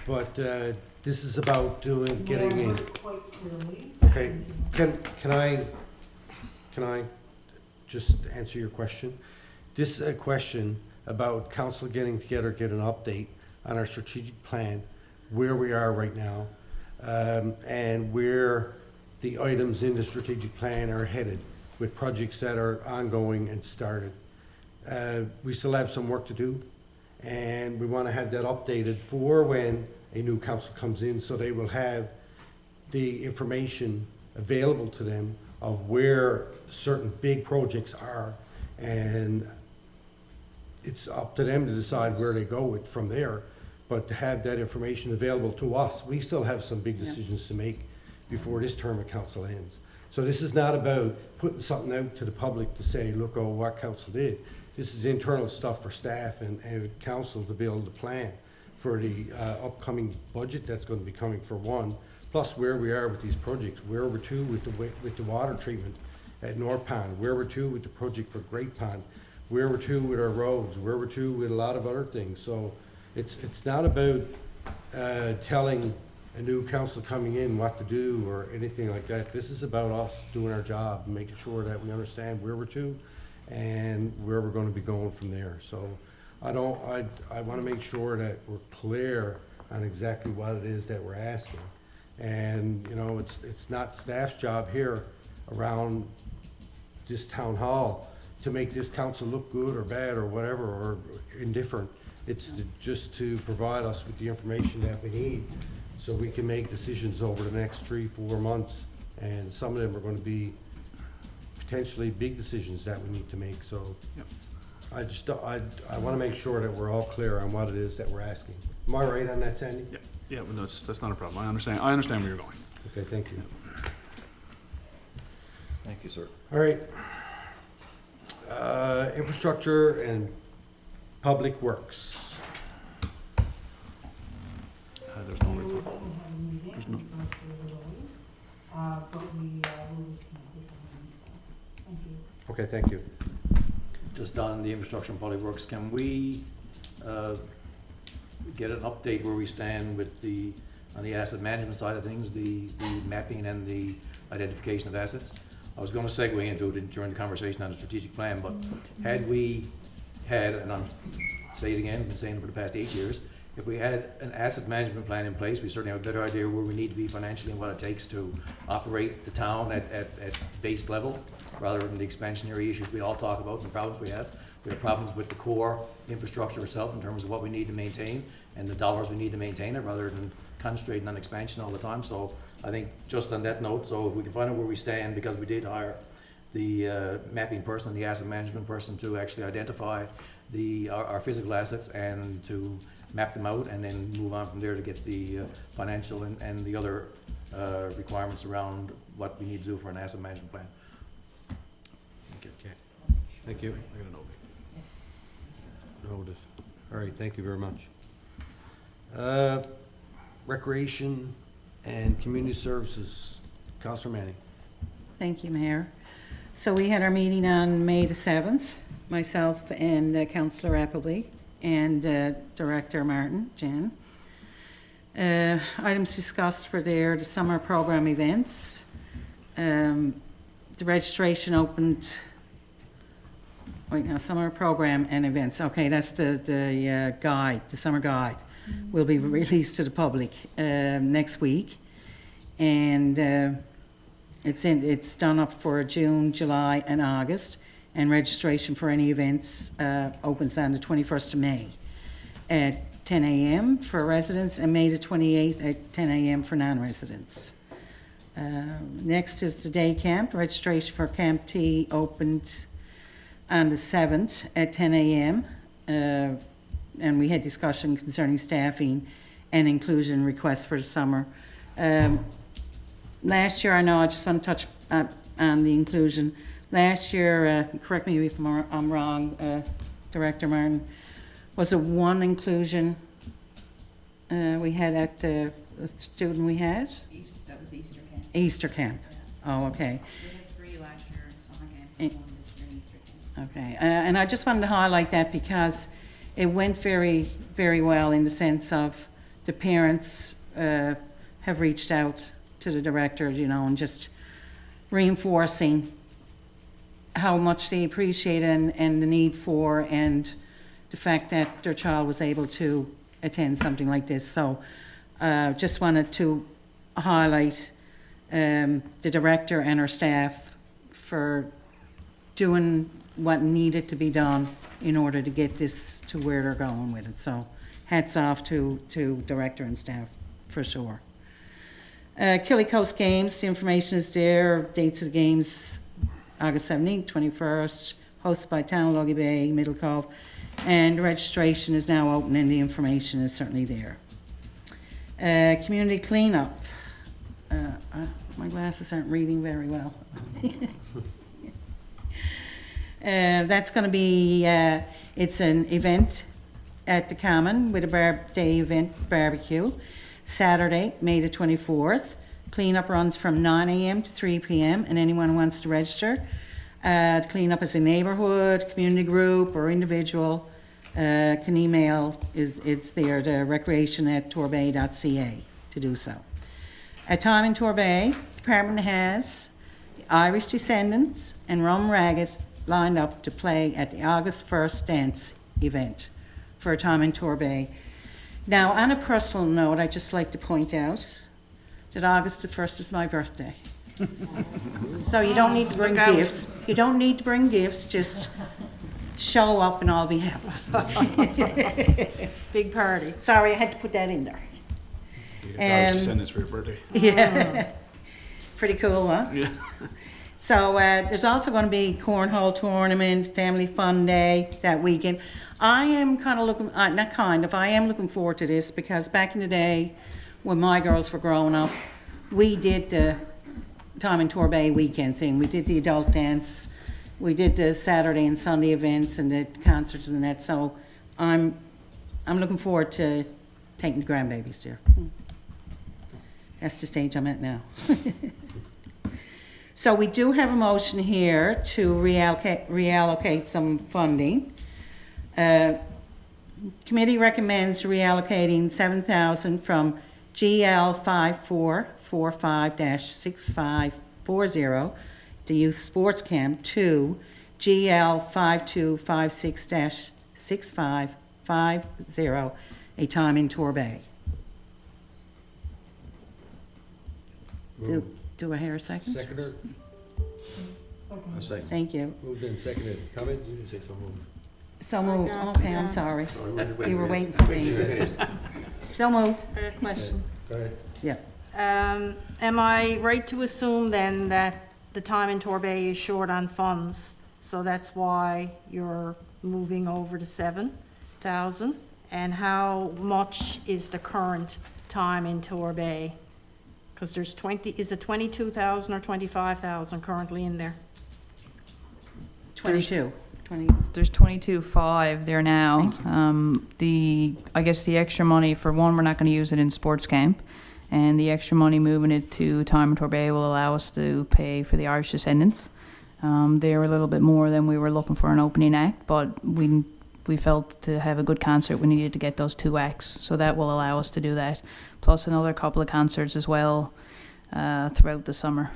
Speaker 1: but this is about getting
Speaker 4: Mayor,
Speaker 1: in.
Speaker 4: quite clearly.
Speaker 1: Okay, can I just answer your question? This is a question about council getting together, get an update on our strategic plan, where we are right now, and where the items in the strategic plan are headed with projects that are ongoing and started. We still have some work to do, and we want to have that updated for when a new council comes in, so they will have the information available to them of where certain big projects are, and it's up to them to decide where they go with from there, but to have that information available to us. We still have some big decisions to make before this term of council ends. So this is not about putting something out to the public to say, look, oh, what council did. This is internal stuff for staff and council to be able to plan for the upcoming budget that's going to be coming for one, plus where we are with these projects, where we're to with the water treatment at North Pond, where we're to with the project for Great Pond, where we're to with our roads, where we're to with a lot of other things. So it's not about telling a new council coming in what to do or anything like that. This is about us doing our job and making sure that we understand where we're to and where we're going to be going from there. So I want to make sure that we're clear on exactly what it is that we're asking. And, you know, it's not staff's job here around this town hall to make this council look good or bad or whatever, or indifferent. It's just to provide us with the information that we need so we can make decisions over the next 3-4 months. And some of them are going to be potentially big decisions that we need to make. So
Speaker 8: Yep.
Speaker 1: I want to make sure that we're all clear on what it is that we're asking. Am I right on that, Sandy?
Speaker 8: Yeah, well, that's not a problem. I understand where you're going.
Speaker 1: Okay, thank you.
Speaker 3: Thank you, sir.
Speaker 1: All right. Infrastructure and Public Works.
Speaker 8: There's no
Speaker 4: We
Speaker 8: report.
Speaker 4: don't have a meeting,
Speaker 8: There's no-
Speaker 4: but we will reconnect with them. Thank you.
Speaker 1: Okay, thank you.
Speaker 5: Just on the infrastructure and public works, can we get an update where we stand with on the asset management side of things, the mapping and the identification of assets? I was gonna segue into it during the conversation on the strategic plan, but had we had, and I'm, say it again, I've been saying it for the past 8 years, if we had an asset management plan in place, we certainly have a better idea where we need to be financially and what it takes to operate the town at base level, rather than the expansionary issues we all talk about and the problems we have. We have problems with the core infrastructure itself in terms of what we need to maintain and the dollars we need to maintain it, rather than concentrating on expansion all the time. So I think just on that note, so if we can find out where we stand, because we did hire the mapping person and the asset management person to actually identify our physical assets and to map them out, and then move on from there to get the financial and the other requirements around what we need to do for an asset management plan.
Speaker 1: Okay. Thank you.
Speaker 8: I gotta know.
Speaker 1: Noted. All right, thank you very much. Recreation and Community Services, Councilor Manning.
Speaker 2: Thank you, Mayor. So we had our meeting on May the 7th, myself and Councillor Appleby and Director Martin, Jen. Items discussed were there, the summer program events. The registration opened, wait now, summer program and events. Okay, that's the guide, the summer guide will be released to the public next week. And it's done up for June, July, and August, and registration for any events opens on the 21st of May at 10 a.m. for residents, and May the 28th at 10 a.m. for non-residents. Next is the day camp. Registration for Camp T opened on the 7th at 10 a.m. And we had discussion concerning staffing and inclusion requests for the summer. Last year, I know, I just want to touch on the inclusion. Last year, correct me if I'm wrong, Director Martin, was it one inclusion we had at the student we had?
Speaker 9: That was Easter camp.
Speaker 2: Easter camp. Oh, okay.
Speaker 9: We had 3 last year in summer camp and 1 this year in Easter camp.
Speaker 2: Okay, and I just wanted to highlight that because it went very, very well in the sense of the parents have reached out to the director, you know, and just reinforcing how much they appreciate and the need for, and the fact that their child was able to attend something like this. So just wanted to highlight the director and her staff for doing what needed to be done in order to get this to where they're going with it. So hats off to director and staff, for sure. Killy Coast Games, the information is there. Dates of the games, August 17th, 21st, hosted by Town of Logie Bay, Middle Cove. And registration is now open and the information is certainly there. Community cleanup. My glasses aren't reading very well. That's going to be, it's an event at the Common with a day event barbecue, Saturday, May the 24th. Cleanup runs from 9 a.m. to 3 p.m. and anyone who wants to register. Cleanup is a neighborhood, community group, or individual can email. It's there, the recreation@torbay.ca to do so. At time in Torbay, department has Irish Descendants and Rum Ragged lined up to play at the August 1st dance event for a time in Torbay. Now, on a personal note, I'd just like to point out that August the 1st is my birthday. So you don't need to bring gifts. You don't need to bring gifts, just show up and I'll be happy.
Speaker 6: Big party.
Speaker 2: Sorry, I had to put that in there.
Speaker 8: You get Irish Descendants for your birthday.
Speaker 2: Yeah. Pretty cool, huh?
Speaker 8: Yeah.
Speaker 2: So there's also going to be cornhole tournament, family fun day that weekend. I am kind of looking, I am looking forward to this because back in the day when my girls were growing up, we did the Time in Torbay weekend thing. We did the adult dance, we did the Saturday and Sunday events and the concerts and that. So I'm looking forward to taking the grandbabies there. That's the stage I'm at now. So we do have a motion here to reallocate some funding. Committee recommends reallocating $7,000 from GL 5445-6540, the youth sports camp, to GL 5256-6550, a time in Torbay. Do I hear a second?
Speaker 1: Seconder,
Speaker 4: Second.
Speaker 3: A second.
Speaker 2: Thank you.
Speaker 1: moved and seconded. Comments? You can say so moved.
Speaker 2: So moved. Okay, I'm sorry.
Speaker 1: Sorry,
Speaker 2: You were waiting for me. So moved.
Speaker 6: Question.
Speaker 1: Go ahead.
Speaker 2: Yeah.
Speaker 6: Am I right to assume then that the time in Torbay is short on funds? So that's why you're moving over to 7,000? And how much is the current time in Torbay? Because there's 22,000 or 25,000 currently in there?
Speaker 2: 22. 20.
Speaker 9: There's 22.5 there now. I guess the extra money, for one, we're not going to use it in sports camp. And the extra money moving it to Time in Torbay will allow us to pay for the Irish Descendants. They're a little bit more than we were looking for an opening act, but we felt to have a good concert, we needed to get those 2 acts. So that will allow us to do that. Plus another couple of concerts as well throughout the summer.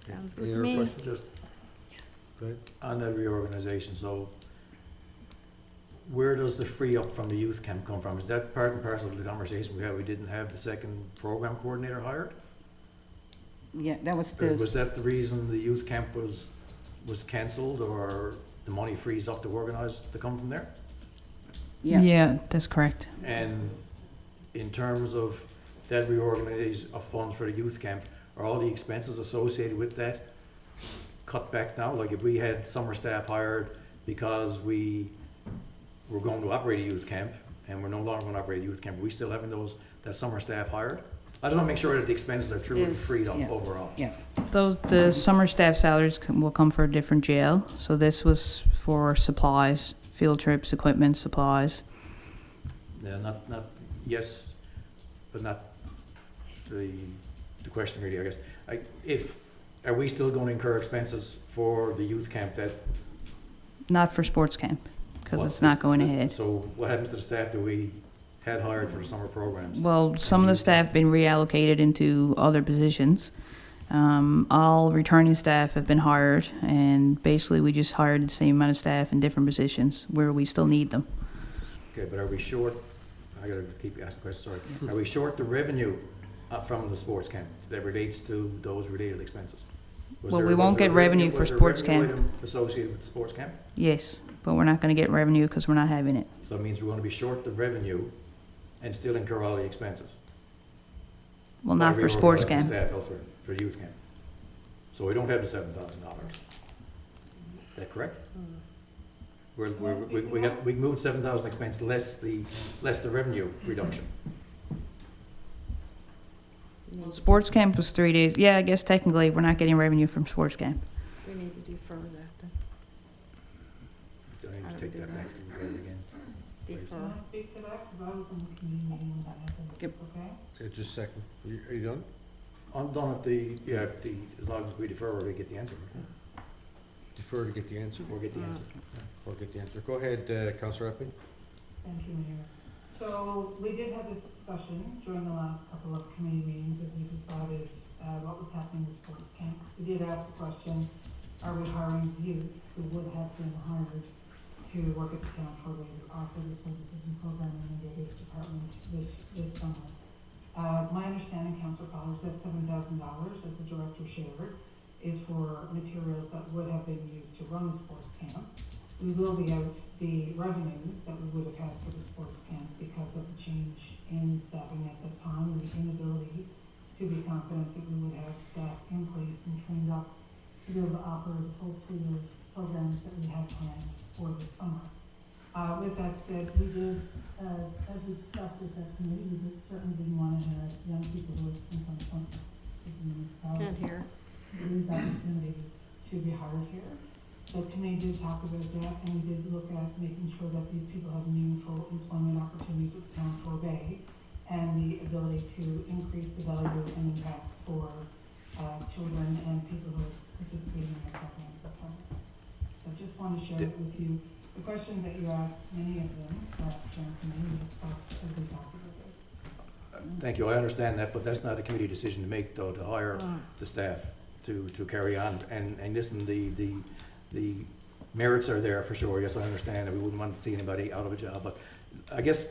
Speaker 6: Sounds good
Speaker 1: Any
Speaker 6: to
Speaker 1: other
Speaker 6: me.
Speaker 1: questions? Just- Go ahead.
Speaker 5: On that reorganization, so where does the free up from the youth camp come from? Is that part and parcel of the conversation we had? We didn't have the second program coordinator hired?
Speaker 2: Yeah, that was
Speaker 5: Or was
Speaker 2: this.
Speaker 5: that the reason the youth camp was cancelled, or the money frees up to organise to come from there?
Speaker 2: Yeah.
Speaker 9: That's correct.
Speaker 5: And in terms of that reorganization of funds for the youth camp, are all the expenses associated with that cut back now? Like if we had summer staff hired because we were going to operate a youth camp and we're no longer going to operate a youth camp, are we still having that summer staff hired? I just want to make sure that the expenses are truly
Speaker 2: Yes,
Speaker 5: freed up
Speaker 2: yeah.
Speaker 5: overall.
Speaker 2: Yeah.
Speaker 9: The summer staff salaries will come for a different jail. So this was for supplies, field trips, equipment, supplies.
Speaker 5: Yeah, not yes, but not the question really, I guess. Are we still going to incur expenses for the youth camp that,
Speaker 9: Not for sports camp, because
Speaker 5: What
Speaker 9: it's not
Speaker 5: is-
Speaker 9: going ahead.
Speaker 5: So what happens to the staff that we had hired for the summer programs?
Speaker 9: Well, some of the staff have been reallocated into other positions. All returning staff have been hired, and basically we just hired the same amount of staff in different positions where we still need them.
Speaker 5: Okay, but are we short, I gotta keep asking questions, sorry. Are we short the revenue from the sports camp that relates to those related expenses? Was
Speaker 9: Well,
Speaker 5: there-
Speaker 9: we
Speaker 5: was
Speaker 9: won't
Speaker 5: there
Speaker 9: get
Speaker 5: a
Speaker 9: revenue for
Speaker 5: was there a
Speaker 9: sports
Speaker 5: revenue
Speaker 9: camp.
Speaker 5: item associated with the sports camp?
Speaker 9: Yes, but we're not gonna get revenue because we're not having it.
Speaker 5: So it means we're gonna be short the revenue and still incur all the expenses.
Speaker 9: Well,
Speaker 5: by
Speaker 9: not for sports
Speaker 5: reorganizing
Speaker 9: camp.
Speaker 5: Staff elsewhere, for youth camp. So we don't have the $7,000. Is that correct? We moved 7,000 expense less the revenue reduction.
Speaker 9: Sports camp was 3 days. Yeah, I guess technically we're not getting revenue from sports camp.
Speaker 6: We need to defer that then.
Speaker 5: Do I need to take that back and read it again?
Speaker 4: Can I speak to that? Because I was in the committee meeting when that happened, if it's okay?
Speaker 1: Just a second. Are you done?
Speaker 5: I'm done as long as we defer, we'll get the answer.
Speaker 1: Defer to get the answer?
Speaker 5: We'll get the answer.
Speaker 1: Or get the answer. Go ahead, Councillor Epping.
Speaker 4: Thank you, Mayor. So we did have this discussion during the last couple of committee meetings as we decided what was happening with sports camp. We did ask the question, are we hiring youth who would have been hired to work at the town for to offer the services and programming under this department this summer? My understanding, Councillor Pollard, is that $7,000, as the director shared, is for materials that would have been used to run the sports camp. We will be out the revenues that we would have had for the sports camp because of the change in staffing at that time and the inability to be confident that we would have staff in place and trained up to be able to offer the full suite of programs that we have planned for this summer. With that said, we did, as we discussed this at committee, we certainly didn't want to have young people who are in front of the municipality.
Speaker 6: Can't hear.
Speaker 4: These opportunities to be hired here. So committee did talk about that, and we did look at making sure that these people have meaningful employment opportunities with the town of Torbay and the ability to increase the value and impacts for children and people who are participating in our programs this summer. So I just want to share it with you. The questions that you asked, many of them, last year in committee, we discussed as we talked about this.
Speaker 5: Thank you, I understand that, but that's not a committee decision to make, though, to hire the staff to carry on. And listen, the merits are there for sure, yes, I understand, and we wouldn't want to see anybody out of a job, but I guess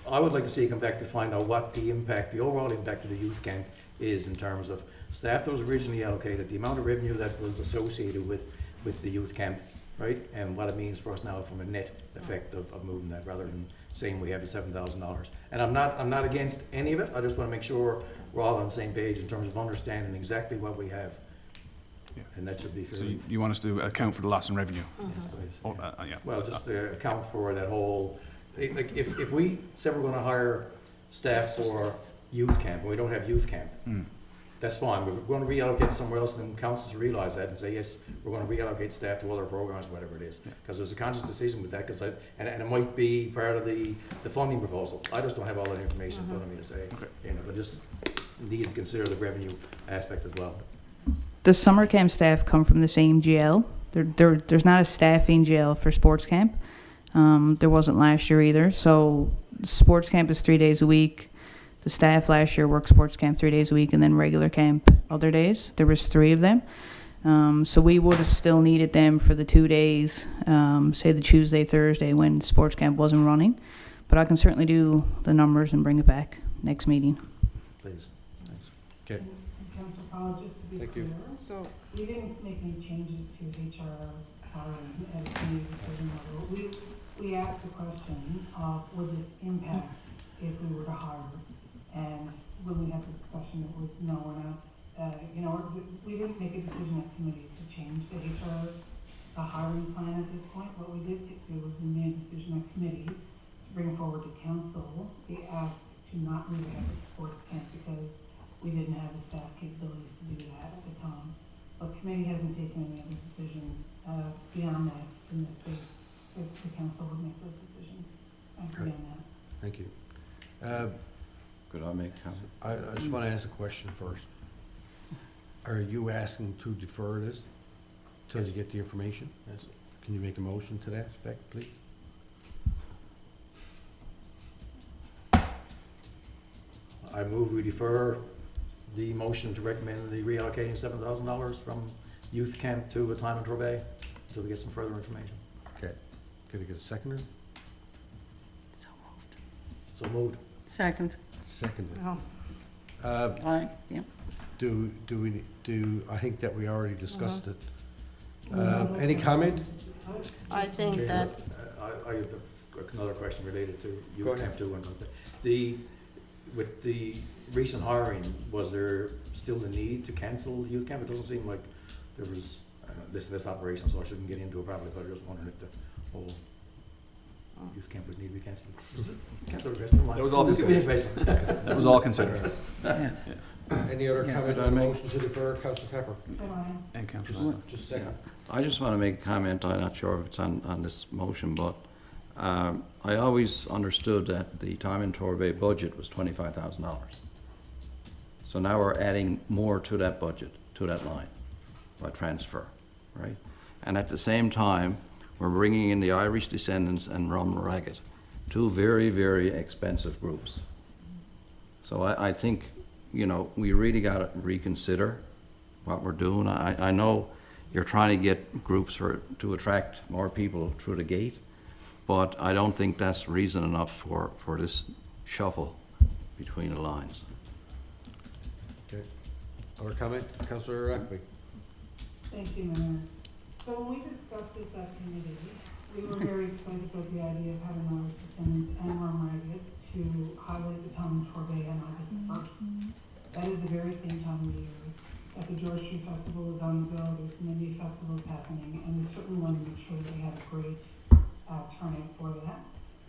Speaker 5: I would like to see you come back to find out what the overall impact of the youth camp is in terms of staff that was originally allocated, the amount of revenue that was associated with the youth camp, right? And what it means for us now from a net effect of moving that, rather than saying we have the $7,000. And I'm not against any of it, I just want to make sure we're all on the same page in terms of understanding exactly what we have.
Speaker 8: Yeah.
Speaker 5: And that should be
Speaker 8: So
Speaker 5: fairly.
Speaker 8: you want us to account for the loss in revenue?
Speaker 5: Yes, please.
Speaker 8: Oh, yeah.
Speaker 5: Well, just to account for that whole, like, if we said we're gonna hire staff for youth camp, and we don't have youth camp,
Speaker 8: Mm.
Speaker 5: that's fine, we're gonna reallocate it somewhere else, and then councils realize that and say, yes, we're gonna reallocate staff to other programs, whatever it is.
Speaker 8: Yeah.
Speaker 5: Because there's a conscious decision with that, and it might be part of the funding proposal. I just don't have all that information in front of me to say,
Speaker 8: Okay.
Speaker 5: but just need to consider the revenue aspect as well.
Speaker 9: The summer camp staff come from the same GL. There's not a staffing GL for sports camp. There wasn't last year either. So sports camp is 3 days a week. The staff last year worked sports camp 3 days a week, and then regular camp other days. There was 3 of them. So we would have still needed them for the 2 days, say the Tuesday, Thursday, when sports camp wasn't running. But I can certainly do the numbers and bring it back next meeting.
Speaker 5: Please. Thanks.
Speaker 1: Okay.
Speaker 4: And Councillor Pollard, just to be
Speaker 1: Thank
Speaker 4: clear,
Speaker 1: you.
Speaker 6: So,
Speaker 4: we didn't make any changes to HR hiring at committee decision level. We asked the question of would this impact if we were to hire? And when we had the discussion, it was no, we're not, we didn't make a decision at committee to change the HR hiring plan at this point. What we did do was we made a decision at committee to bring forward to council the ask to not move ahead with sports camp because we didn't have the staff capabilities to do that at the time. But committee hasn't taken any other decision beyond that in this space. The council would make those decisions beyond that.
Speaker 1: Thank you.
Speaker 3: Could I make a comment?
Speaker 1: I just want to ask a question first. Are you asking to defer this till you get the information?
Speaker 5: Yes.
Speaker 1: Can you make a motion to that effect, please?
Speaker 5: I move we defer the motion to recommend the reallocating $7,000 from youth camp to a time in Torbay until we get some further information.
Speaker 1: Okay. Could I get a seconder?
Speaker 5: So moved.
Speaker 2: Second.
Speaker 1: Seconded.
Speaker 6: Oh,
Speaker 2: Aye, yep.
Speaker 1: I think that we already discussed it.
Speaker 4: Mhm.
Speaker 1: Any comment?
Speaker 6: I think
Speaker 5: Okay,
Speaker 6: that,
Speaker 5: I have another question related to
Speaker 1: Go
Speaker 5: youth
Speaker 1: ahead.
Speaker 5: camp too. With the recent hiring, was there still the need to cancel youth camp? It doesn't seem like there was, this operation, so I shouldn't get into it probably, but I was wondering if the whole youth camp would need to be cancelled. Cancel the rest, never mind.
Speaker 8: That was all
Speaker 5: Just give me
Speaker 8: considered.
Speaker 5: information.
Speaker 8: That was all considered.
Speaker 2: Yeah.
Speaker 1: Any other
Speaker 2: Yeah.
Speaker 1: comment
Speaker 3: Could I
Speaker 1: on the
Speaker 3: make-
Speaker 1: motion to defer, Councillor Tapper?
Speaker 8: And Councillor.
Speaker 1: Just second.
Speaker 3: I just want to make a comment, I'm not sure if it's on this motion, but I always understood that the time in Torbay budget was $25,000. So now we're adding more to that budget, to that line, by transfer, right? And at the same time, we're bringing in the Irish Descendants and Rum Ragged, two very, very expensive groups. So I think, you know, we really got to reconsider what we're doing. I know you're trying to get groups to attract more people through the gate, but I don't think that's reason enough for this shuffle between the lines.
Speaker 1: Okay. Other comment? Councillor Ackley?
Speaker 4: Thank you, Mayor. So when we discussed this at committee, we were very excited about the idea of having Irish Descendants and Rum Ragged to highlight the town of Torbay on August 1st. That is the very same time of year that the George Street Festival is on the go, there's many festivals happening, and we certainly want to make sure that we have a great turnout for that.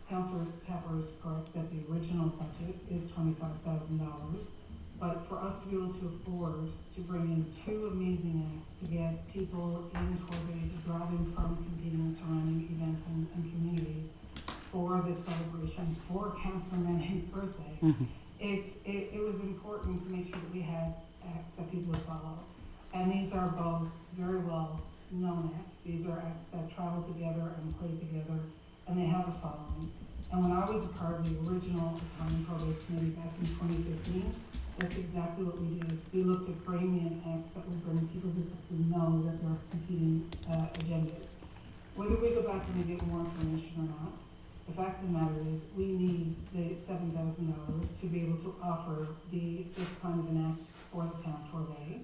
Speaker 4: Councillor Tapper is correct that the original budget is $25,000. But for us to be able to afford to bring in two amazing acts, to get people in Torbay to drive in from competing and surrounding events and communities for this celebration, for Councillor Manny's birthday, it was important to make sure that we had acts that people would follow. And these are both very well known acts. These are acts that travel together and play together, and they have a following. And when I was a part of the original Italian Torbay Committee back in 2015, that's exactly what we did. We looked at bringing in acts that would bring people because we know that there are competing agendas. Whether we go back and we get more information or not, the fact of the matter is we need the $7,000 to be able to offer this kind of an act for the town of Torbay.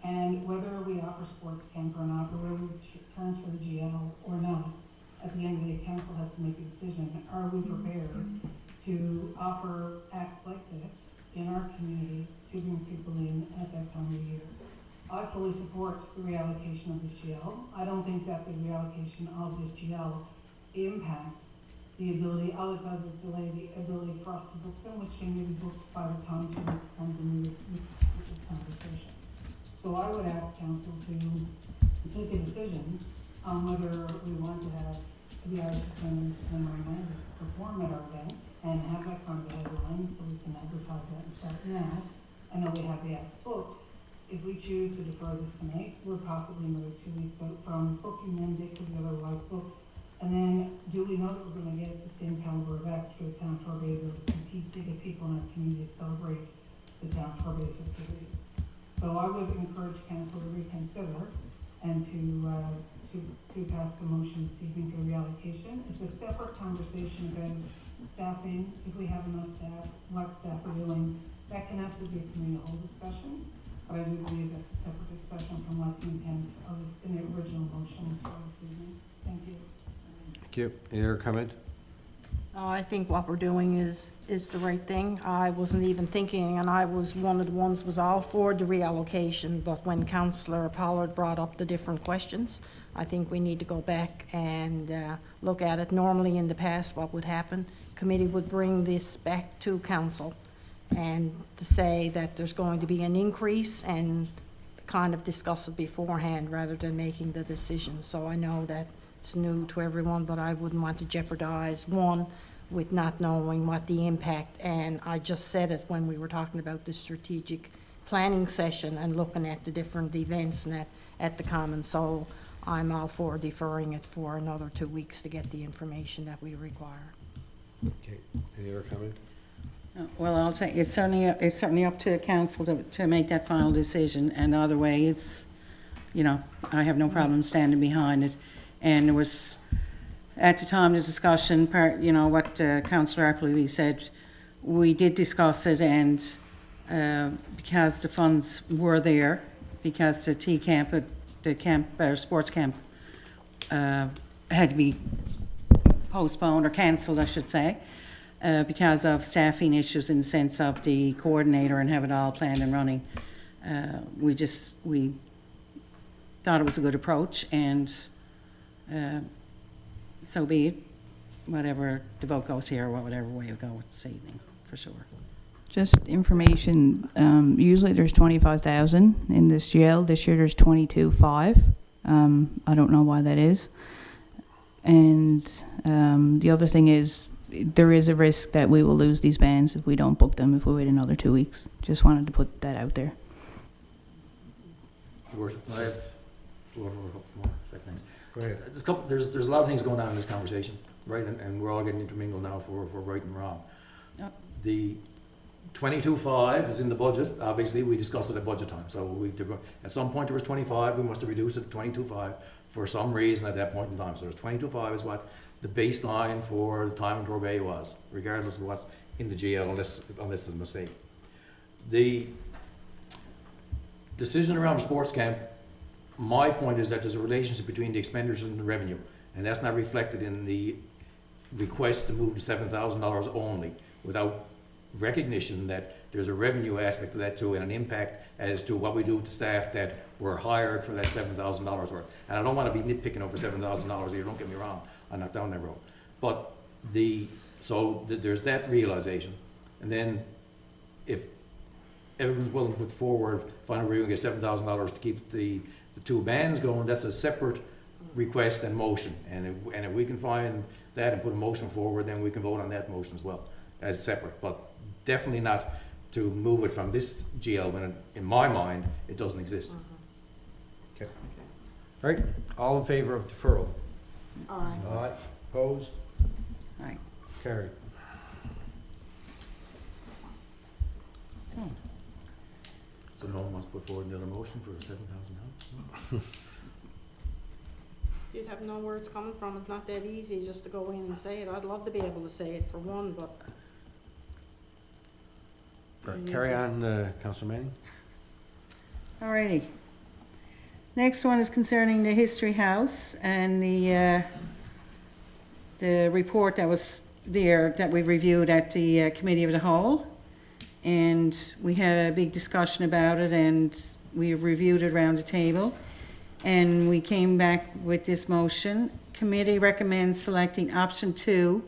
Speaker 4: And whether we offer sports camp or not, or whether we transfer the GL or not, at the end of the day, council has to make a decision. Are we prepared to offer acts like this in our community to bring people in at that time of year? I fully support the reallocation of this GL. I don't think that the reallocation of this GL impacts the ability, all it does is delay the ability for us to book them, which they may be booked by the time 2 weeks comes and we exit this conversation. So I would ask council to take a decision on whether we want to have the Irish Descendants and Rum Ragged perform at our event and have that kind of a headline so we can advertise that and start now. I know we have the acts booked. If we choose to defer this tonight, we're possibly another 2 weeks out from booking them, they could be otherwise booked. And then, do we know that we're gonna get the same caliber of acts for the town of Torbay to compete, to get people in our community to celebrate the town of Torbay festivities? So I would encourage council to reconsider and to pass the motion this evening for reallocation. It's a separate conversation about staffing, if we have enough staff, what staff are doing. That can absolutely be a community whole discussion, but I do believe that's a separate discussion from what the intent of the original motion was for this evening. Thank you.
Speaker 1: Thank you. Any other comment?
Speaker 6: I think what we're doing is the right thing. I wasn't even thinking, and I was one of the ones was all for the reallocation, but when Councillor Pollard brought up the different questions, I think we need to go back and look at it. Normally in the past, what would happen, committee would bring this back to council and to say that there's going to be an increase and kind of discuss it beforehand rather than making the decision. So I know that it's new to everyone, but I wouldn't want to jeopardize one with not knowing what the impact, and I just said it when we were talking about the strategic planning session and looking at the different events and at the Common. So I'm all for deferring it for another 2 weeks to get the information that we require.
Speaker 1: Okay. Any other comment?
Speaker 2: Well, I'll say, it's certainly up to council to make that final decision, and either way, it's, you know, I have no problem standing behind it. And there was, at the time, the discussion, you know, what Councillor Appleby said, we did discuss it, and because the funds were there, because the camp, sports camp, had to be postponed or cancelled, I should say, because of staffing issues in the sense of the coordinator and have it all planned and running. We thought it was a good approach, and so be it. Whatever the vote goes here, or whatever way it goes this evening, for sure.
Speaker 9: Just information, usually there's 25,000 in this GL. This year there's 22.5. I don't know why that is. And the other thing is, there is a risk that we will lose these bands if we don't book them, if we wait another 2 weeks. Just wanted to put that out there.
Speaker 5: Your Worship, I have more seconds.
Speaker 1: Go ahead.
Speaker 5: There's a lot of things going on in this conversation, right? And we're all getting intermingled now for right and wrong.
Speaker 2: Yep.
Speaker 5: The 22.5 is in the budget. Obviously, we discussed it at budget time. So at some point there was 25. We must have reduced it to 22.5 for some reason at that point in time. So there's 22.5 is what the baseline for the time in Torbay was, regardless of what's in the GL, unless it's a mistake. The decision around the sports camp, my point is that there's a relationship between the expenditures and the revenue, and that's not reflected in the request to move to $7,000 only, without recognition that there's a revenue aspect to that too, and an impact as to what we do with the staff that were hired for that $7,000 worth. And I don't want to be nitpicking over $7,000 here, don't get me wrong, I'm not down that road. But there's that realization, and then if everyone's willing to put forward, find a way we can get $7,000 to keep the two bands going, that's a separate request and motion. And if we can find that and put a motion forward, then we can vote on that motion as well, as separate. But definitely not to move it from this GL when, in my mind, it doesn't exist.
Speaker 1: Okay. All right, all in favor of deferral?
Speaker 6: Aye.
Speaker 1: Aye. Opposed?
Speaker 2: Aye.
Speaker 1: Carried.
Speaker 5: So no one wants to put forward another motion for $7,000?
Speaker 10: You'd have no words coming from, it's not that easy just to go in and say it. I'd love to be able to say it for one, but
Speaker 1: All right, carry on, Councillor Manning.
Speaker 2: Alrighty. Next one is concerning the History House and the report that was there that we reviewed at the Committee of the Whole. And we had a big discussion about it, and we reviewed it around the table. And we came back with this motion. Committee recommends selecting option 2,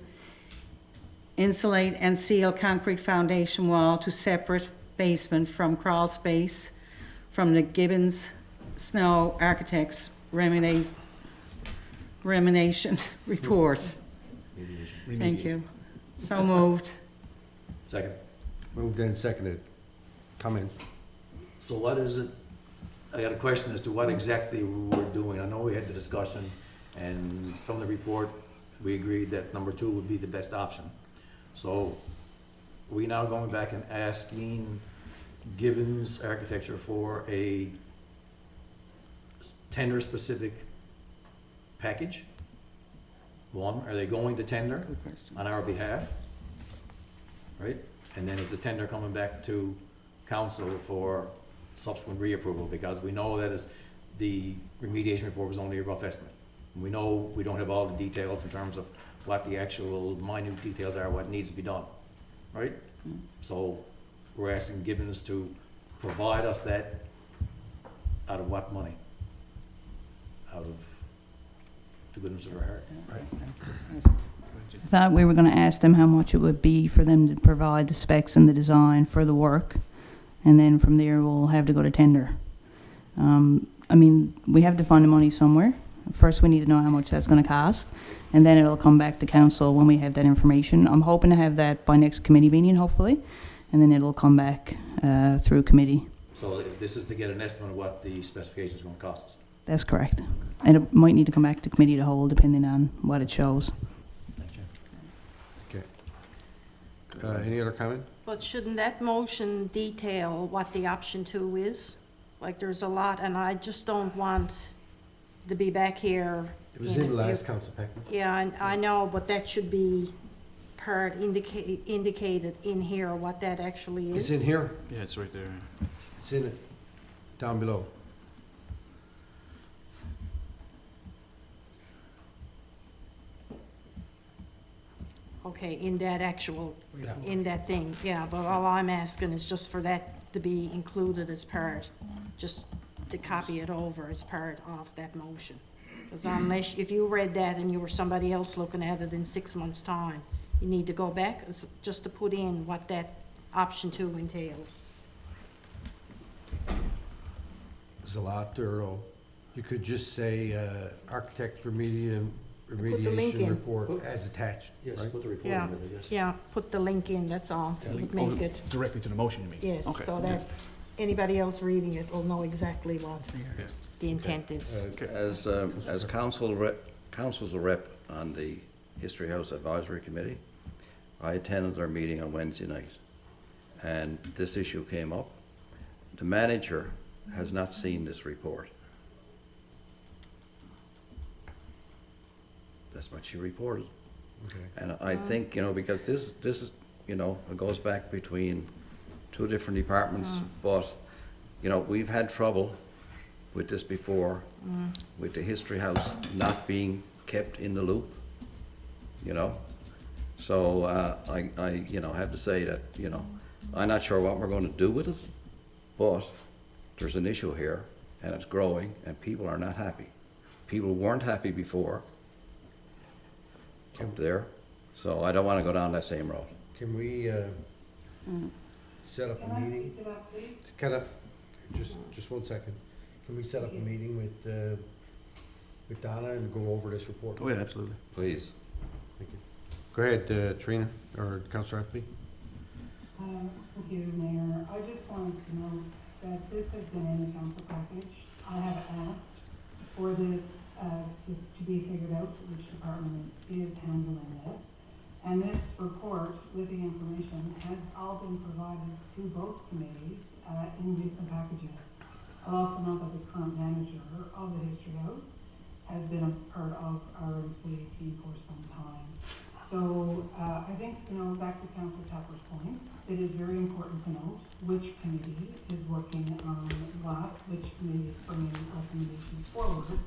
Speaker 2: insulate and seal concrete foundation wall to separate basement from crawl space from the Gibbons Snow Architects remediation report.
Speaker 5: Mediation.
Speaker 2: Thank you. So moved.
Speaker 5: Second.
Speaker 1: Moved and seconded. Comments?
Speaker 5: So what is it, I got a question as to what exactly we're doing. I know we had the discussion, and from the report, we agreed that number 2 would be the best option. So are we now going back and asking Gibbons Architecture for a tender-specific package? One, are they going to tender
Speaker 2: Good question.
Speaker 5: on our behalf? Right? And then is the tender coming back to council for subsequent reapproval? Because we know that the remediation report was only a rough estimate. And we know we don't have all the details in terms of what the actual minute details are, what needs to be done, right? So we're asking Gibbons to provide us that out of what money? Out of the goodness of our heart, right?
Speaker 2: Yes.
Speaker 9: I thought we were going to ask them how much it would be for them to provide the specs and the design for the work, and then from there we'll have to go to tender. I mean, we have to find the money somewhere. First we need to know how much that's going to cost, and then it'll come back to council when we have that information. I'm hoping to have that by next committee meeting, hopefully, and then it'll come back through committee.
Speaker 5: So this is to get an estimate of what the specifications are going to cost us.
Speaker 9: That's correct. And it might need to come back to committee to hold, depending on what it shows.
Speaker 5: Thanks, Jim.
Speaker 1: Any other comment?
Speaker 6: But shouldn't that motion detail what the option 2 is? Like, there's a lot, and I just don't want to be back here.
Speaker 1: It was in the last council packet.
Speaker 6: Yeah, I know, but that should be indicated in here what that actually is.
Speaker 1: It's in here.
Speaker 8: Yeah, it's right there.
Speaker 1: It's in it. Down below.
Speaker 6: Okay, in that actual,
Speaker 1: Yeah.
Speaker 6: in that thing, yeah, but all I'm asking is just for that to be included as part, just to copy it over as part of that motion. Because unless, if you read that and you were somebody else looking at it in 6 months' time, you need to go back, just to put in what that option 2 entails.
Speaker 1: There's a lot there, though. You could just say, architect remediation
Speaker 6: link in.
Speaker 1: report as attached,
Speaker 5: Yes,
Speaker 1: right?
Speaker 5: put the report
Speaker 6: Yeah.
Speaker 5: in there, yes.
Speaker 6: Yeah, put the link in, that's all,
Speaker 8: Link-
Speaker 6: make
Speaker 8: oh,
Speaker 6: it,
Speaker 8: Directly to the motion, you mean?
Speaker 6: yes,
Speaker 8: Okay,
Speaker 6: so
Speaker 8: yeah.
Speaker 6: that anybody else reading it will know exactly what
Speaker 8: Yeah.
Speaker 6: the intent is.
Speaker 3: As council's a rep on the History House Advisory Committee, I attended their meeting on Wednesday night, and this issue came up. The manager has not seen this report. That's what she reported.
Speaker 1: Okay.
Speaker 3: And I think, because this is, it goes back between two different departments, but, we've had trouble with this before, with the History House not being kept in the loop, So, I have to say that, I'm not sure what we're gonna do with it, but there's an issue here, and it's growing, and people are not happy. People weren't happy before up there, so I don't wanna go down that same road.
Speaker 1: Can we, set up
Speaker 4: Can
Speaker 1: a
Speaker 4: I
Speaker 1: meeting?
Speaker 4: speak to that, please?
Speaker 1: Kind of, just 1 second. Can we set up a meeting with Donna and go over this report?
Speaker 8: Oh, yeah, absolutely.
Speaker 3: Please.
Speaker 1: Thank you. Go ahead, Trina, or Councillor Appleby.
Speaker 4: Thank you, Mayor. I just wanted to note that this has been in the council package. I have asked for this to be figured out, which department is handling this. And this report with the information has all been provided to both committees in recent packages. I'll also note that the current manager of the History House has been a part of our employee team for some time. So I think, back to Councillor Tapper's point, it is very important to note which committee is working on what, which committee is bringing recommendations forward.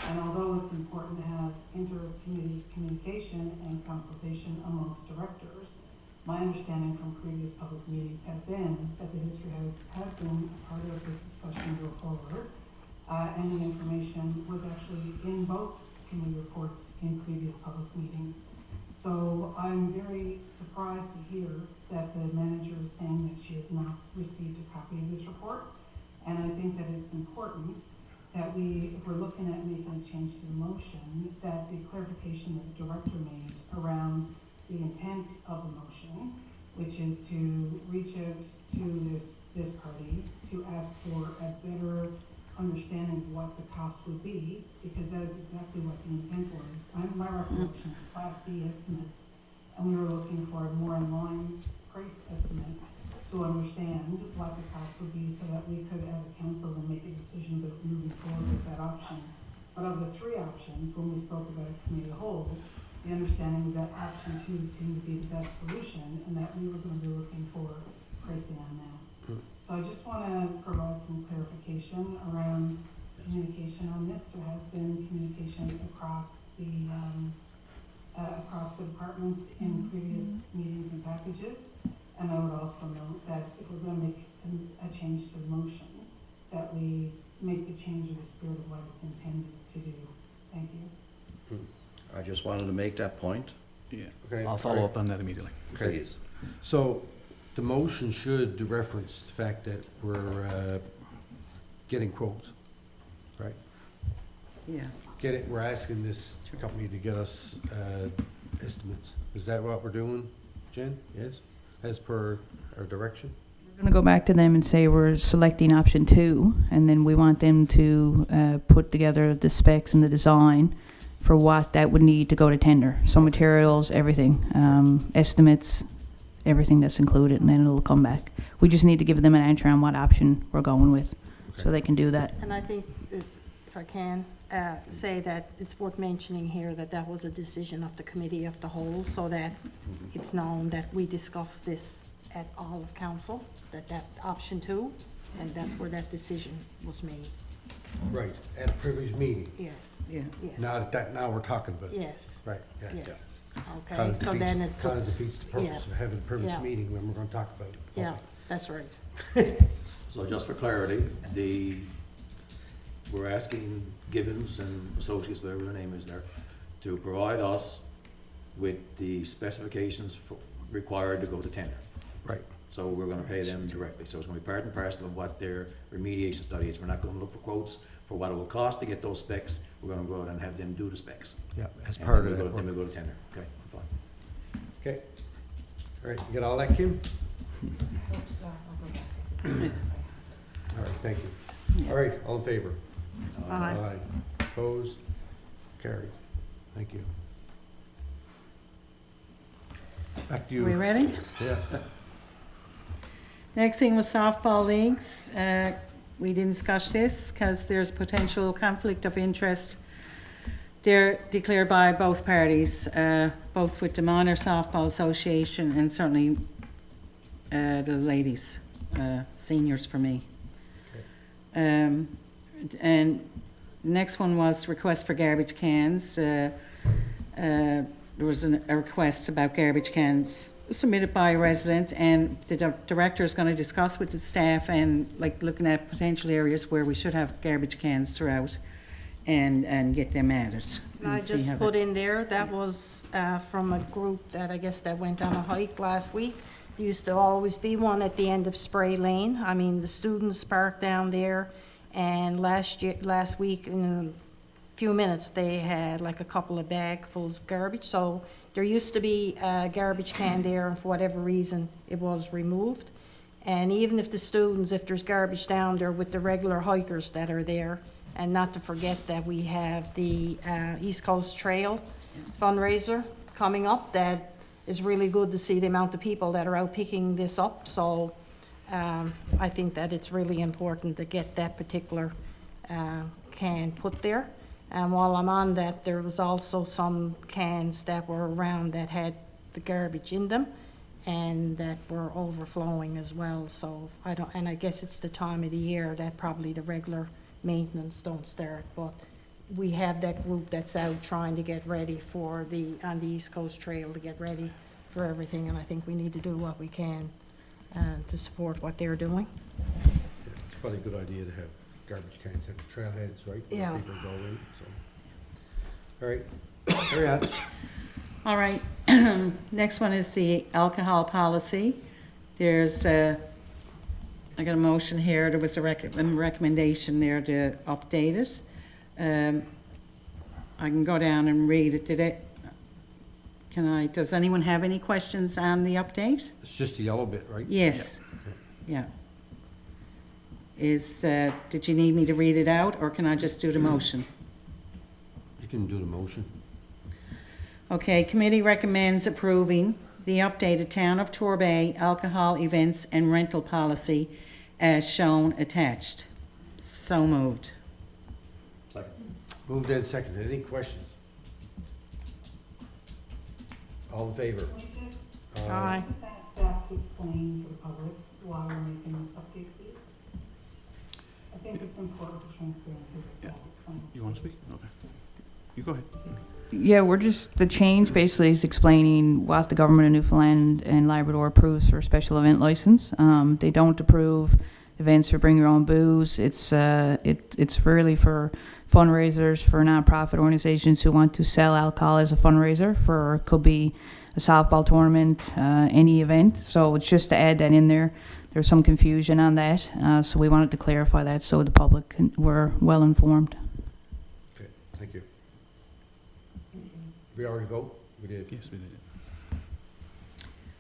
Speaker 4: And although it's important to have inter-committee communication and consultation amongst directors, my understanding from previous public meetings have been that the History House has been a part of this discussion go forward. And the information was actually in both committee reports in previous public meetings. So I'm very surprised to hear that the manager is saying that she has not received a copy of this report. And I think that it's important that if we're looking at making a change to the motion, that the clarification that the director made around the intent of the motion, which is to reach out to this party to ask for a better understanding of what the cost would be, because that is exactly what the intent was. My recollection is Class B estimates, and we were looking for a more in line price estimate to understand what the cost would be so that we could, as a council, then make a decision about moving forward with that option. But of the 3 options, when we spoke about a committee whole, the understanding was that option 2 seemed to be the best solution and that we were going to be looking for pricing on that. So I just want to provide some clarification around communication on this. There has been communication across the departments in previous meetings and packages. And I would also note that if we're going to make a change to the motion, that we make the change in the spirit of what it's intended to do. Thank you.
Speaker 3: I just wanted to make that point,
Speaker 8: Yeah.
Speaker 1: Okay.
Speaker 8: I'll follow up on that immediately.
Speaker 1: Okay.
Speaker 3: please.
Speaker 1: So the motion should reference the fact that we're getting quotes, right?
Speaker 2: Yeah.
Speaker 1: We're asking this company to get us estimates. Is that what we're doing, Jen? Yes? As per our direction?
Speaker 9: We're going to go back to them and say we're selecting option 2, and then we want them to put together the specs and the design for what that would need to go to tender. So materials, everything, estimates, everything that's included, and then it'll come back. We just need to give them an answer on what option we're going with, so they can do that.
Speaker 6: And I think, if I can, say that it's worth mentioning here that that was a decision of the committee of the whole, so that it's known that we discussed this at all of council, that option 2, and that's where that decision was made.
Speaker 1: Right, at a privileged meeting.
Speaker 6: Yes,
Speaker 2: Yeah.
Speaker 6: yes.
Speaker 1: Now we're talking about.
Speaker 6: Yes,
Speaker 1: Right, yeah, yeah.
Speaker 6: yes. Okay,
Speaker 1: Kind of
Speaker 6: so then
Speaker 1: defeats,
Speaker 6: it
Speaker 1: kind of
Speaker 6: puts,
Speaker 1: defeats the
Speaker 6: yeah,
Speaker 1: purpose of having a privileged
Speaker 6: Yeah.
Speaker 1: meeting when we're gonna talk about it.
Speaker 6: yeah,
Speaker 1: Okay.
Speaker 6: that's right.
Speaker 5: So just for clarity, we're asking Gibbons and Associates, whatever their name is there, to provide us with the specifications required to go to tender.
Speaker 1: Right,
Speaker 5: So we're gonna pay them directly. So it's gonna be part and parcel of what their remediation study is. We're not gonna look for quotes for what it will cost to get those specs. We're gonna go out and have them do the specs.
Speaker 1: yeah, as
Speaker 5: And
Speaker 1: part
Speaker 5: then
Speaker 1: of
Speaker 5: we'll
Speaker 1: that
Speaker 5: go- Then
Speaker 1: work.
Speaker 5: we go to tender. Okay, fine.
Speaker 1: Okay. All right, you got all that, Kim? All right, thank you. All right, all in favor?
Speaker 6: Aye.
Speaker 1: Opposed? Carried. Thank you. Back to
Speaker 2: We
Speaker 1: you.
Speaker 2: ready?
Speaker 1: Yeah.
Speaker 2: Next thing was softball leagues. We didn't discuss this because there's potential conflict of interest. They're declared by both parties, both with the Minor Softball Association and certainly the ladies, seniors for me. And the next one was request for garbage cans. There was a request about garbage cans submitted by a resident, and the director is going to discuss with the staff and like looking at potential areas where we should have garbage cans throughout and get them added.
Speaker 6: And I
Speaker 2: and see
Speaker 6: just
Speaker 2: how
Speaker 6: put
Speaker 2: that-
Speaker 6: in there, that was from a group that I guess that went on a hike last week. There used to always be one at the end of Spray Lane. I mean, the students parked down there, and last week, in a few minutes, they had like a couple of bagfuls of garbage. So there used to be a garbage can there, and for whatever reason, it was removed. And even if the students, if there's garbage down there with the regular hikers that are there, and not to forget that we have the East Coast Trail fundraiser coming up, that is really good to see the amount of people that are out picking this up. So I think that it's really important to get that particular can put there. And while I'm on that, there was also some cans that were around that had the garbage in them and that were overflowing as well. So I guess it's the time of the year that probably the regular maintenance don't start, but we have that group that's out trying to get ready for on the East Coast Trail to get ready for everything, and I think we need to do what we can to support what they're doing.
Speaker 1: Yeah, it's probably a good idea to have garbage cans at the trailheads, right? where
Speaker 6: Yeah.
Speaker 1: People go in, so. All right, carry on.
Speaker 2: All right, next one is the alcohol policy. There's I got a motion here, there was a recommendation there to update it. I can go down and read it. Does anyone have any questions on the update?
Speaker 1: It's just the yellow bit, right?
Speaker 2: Yes, yeah. Did you need me to read it out, or can I just do the motion?
Speaker 1: You can do the motion.
Speaker 2: Okay, committee recommends approving the updated Town of Torbay alcohol events and rental policy as shown attached. So moved.
Speaker 5: Second.
Speaker 1: Moved and seconded. Any questions? All in favor?
Speaker 4: Can we just,
Speaker 6: Aye.
Speaker 4: just ask staff to explain to the public why we're making this update, please? I think it's important for transparency to staff explain.
Speaker 8: You want to speak? Okay. You go ahead.
Speaker 9: Yeah, the change basically is explaining what the government of Newfoundland and Labrador approves for a special event license. They don't approve events for bring your own booze. It's really for fundraisers for nonprofit organizations who want to sell alcohol as a fundraiser for, could be a softball tournament, any event. So it's just to add that in there. There's some confusion on that, so we wanted to clarify that so the public were well informed.
Speaker 1: Okay, thank you. We already vote? We did.
Speaker 8: Yes, we did.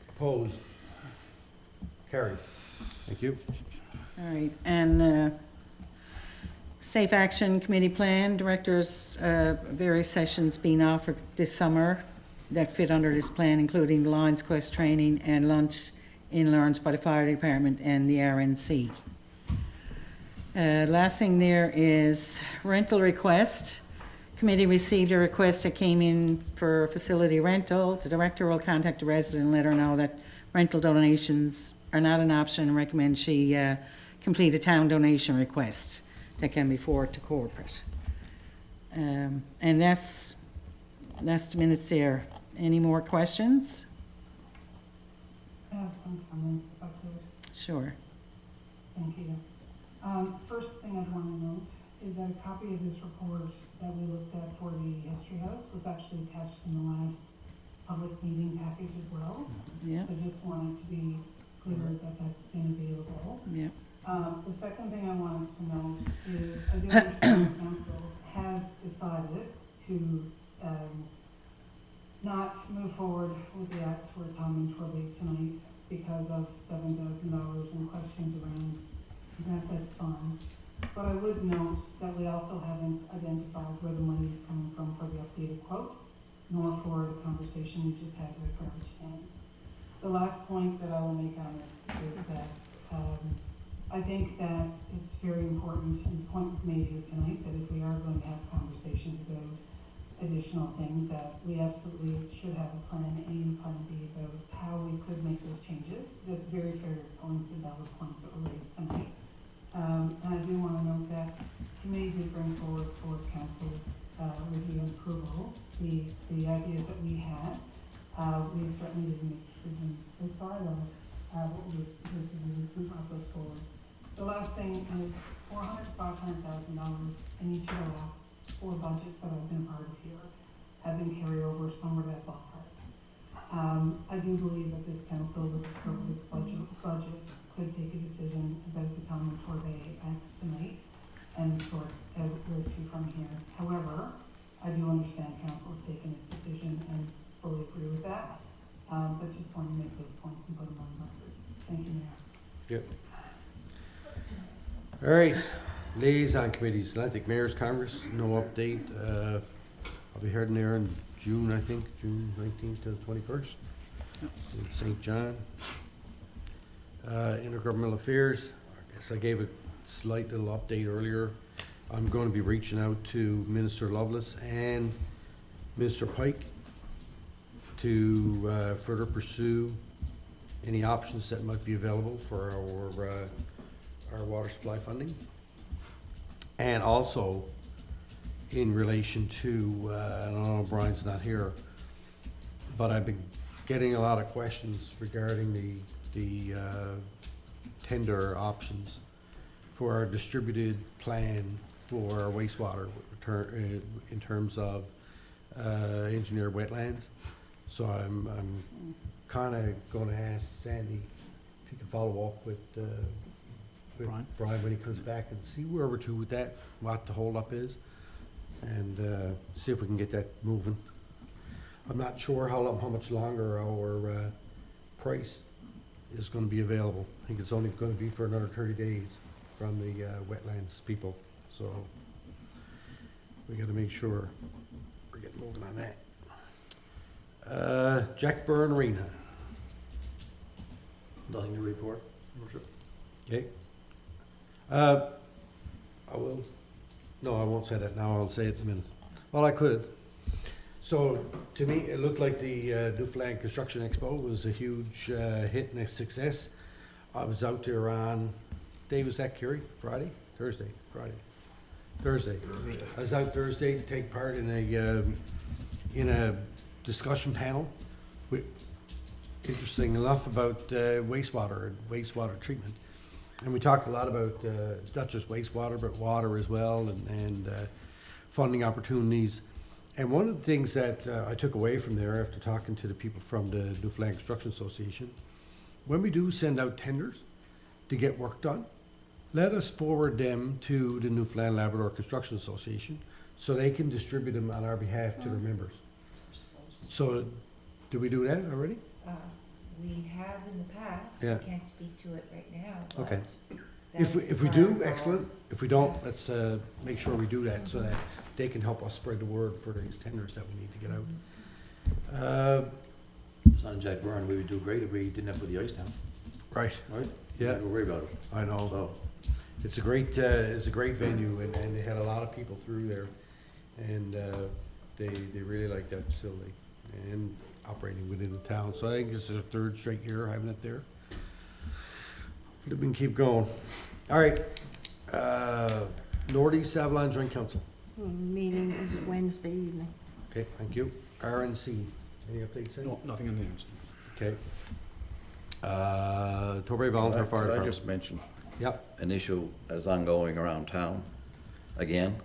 Speaker 1: Opposed? Carried. Thank you.
Speaker 2: All right, and Safe Action Committee Plan, directors, various sessions being offered this summer. that fit under this plan, including the Lions Quest training and lunch in Lawrence by the Fire Department and the RNC. Last thing there is rental request. Committee received a request that came in for facility rental. The director will contact the resident and let her know that rental donations are not an option and recommend she complete a town donation request that can be forwarded to corporate. And that's the minutes there. Any more questions?
Speaker 4: I have some comment if I could.
Speaker 2: Sure.
Speaker 4: Thank you. First thing I'd want to note is that a copy of this report that we looked at for the history house was actually attached in the last public meeting package as well.
Speaker 2: Yeah,
Speaker 4: So just wanted to be clear that that's been available.
Speaker 2: yeah.
Speaker 4: The second thing I wanted to note is I do understand council has decided to not move forward with the acts for Tom and Torbay tonight because of $7,000 and questions around that. That's fine. But I would note that we also haven't identified where the money is coming from for the updated quote, nor for the conversation we just had with garbage cans. The last point that I will make on this is that I think that it's very important, and the point was made here tonight, that if we are going to have conversations about additional things, that we absolutely should have a plan A and plan B about how we could make those changes. There's very fair points and valid points that were raised tonight. And I do want to note that committee did bring forward for council's review and approval the ideas that we had. We certainly didn't make decisions outside of what we brought those forward. The last thing is $400,000 to $500,000 in each of the last 4 budgets that I've been part of here have been carried over somewhere that ballpark. I do believe that this council, with the scope of its budget, could take a decision about the Tom and Torbay acts tonight and sort out where to from here. However, I do understand council has taken this decision and fully agree with that, but just want to make those points and put them on record. Thank you, Mayor.
Speaker 1: Yep. All right, liaison committees, Atlantic Mayor's Congress, no update. I'll be heading there in June, I think, June 19th to the 21st in St. John. Intergovernmental Affairs, I guess I gave a slight little update earlier. I'm going to be reaching out to Minister Lovelace and Minister Pike to further pursue any options that might be available for our water supply funding. And also in relation to, I don't know, Brian's not here, but I've been getting a lot of questions regarding the tender options for our distributed plan for our wastewater in terms of engineered wetlands. So I'm kind of going to ask Sandy if he can follow up with Brian when he comes back and see where we're to with that, what the holdup is, and see if we can get that moving. I'm not sure how much longer our price is going to be available. I think it's only going to be for another 30 days from the wetlands people. So we got to make sure we're getting moving on that. Jack Byrne Arena.
Speaker 5: Nothing to report, Your Worship.
Speaker 1: Okay. I will, no, I won't say that now, I'll say it in a minute. Well, I could. So, to me, it looked like the Newfoundland Construction Expo was a huge hit and a success. I was out there on, Dave, was that Kerry? Friday? Thursday? Thursday. I was out Thursday to take part in a discussion panel with, interesting enough, about wastewater and wastewater treatment. And we talked a lot about not just wastewater, but water as well, and funding opportunities. And one of the things that I took away from there after talking to the people from the Newfoundland Construction Association, when we do send out tenders to get work done, let us forward them to the Newfoundland Labrador Construction Association so they can distribute them on our behalf to their members. So, did we do that already?
Speaker 11: We have in the past.
Speaker 1: Yeah.
Speaker 11: I can't speak to it right now.
Speaker 1: Okay.
Speaker 11: but
Speaker 1: If we
Speaker 11: that's
Speaker 1: do,
Speaker 11: part of
Speaker 1: excellent. If we don't, let's make sure we do that so that they can help us spread the word for these tenders that we need to get out.
Speaker 5: Son Jack Byrne, we would do great if we didn't have to put the ice down,
Speaker 1: Right,
Speaker 5: right?
Speaker 1: yeah,
Speaker 5: Don't worry about it.
Speaker 1: I know.
Speaker 5: So,
Speaker 1: It's a great venue, and they had a lot of people through there, and they really like that facility and operating within the town. So I think it's their third straight year having it there. Hopefully we can keep going. All right, Northeast Avalon Joint Council.
Speaker 6: Meeting is Wednesday evening.
Speaker 1: Okay, thank you. RNC, any updates? Cindy?
Speaker 8: No, nothing on the news.
Speaker 1: Okay. Torbay Volunteer Fire
Speaker 3: Could I
Speaker 1: Department.
Speaker 3: just mention
Speaker 1: Yep,
Speaker 3: an issue that's ongoing around town, again,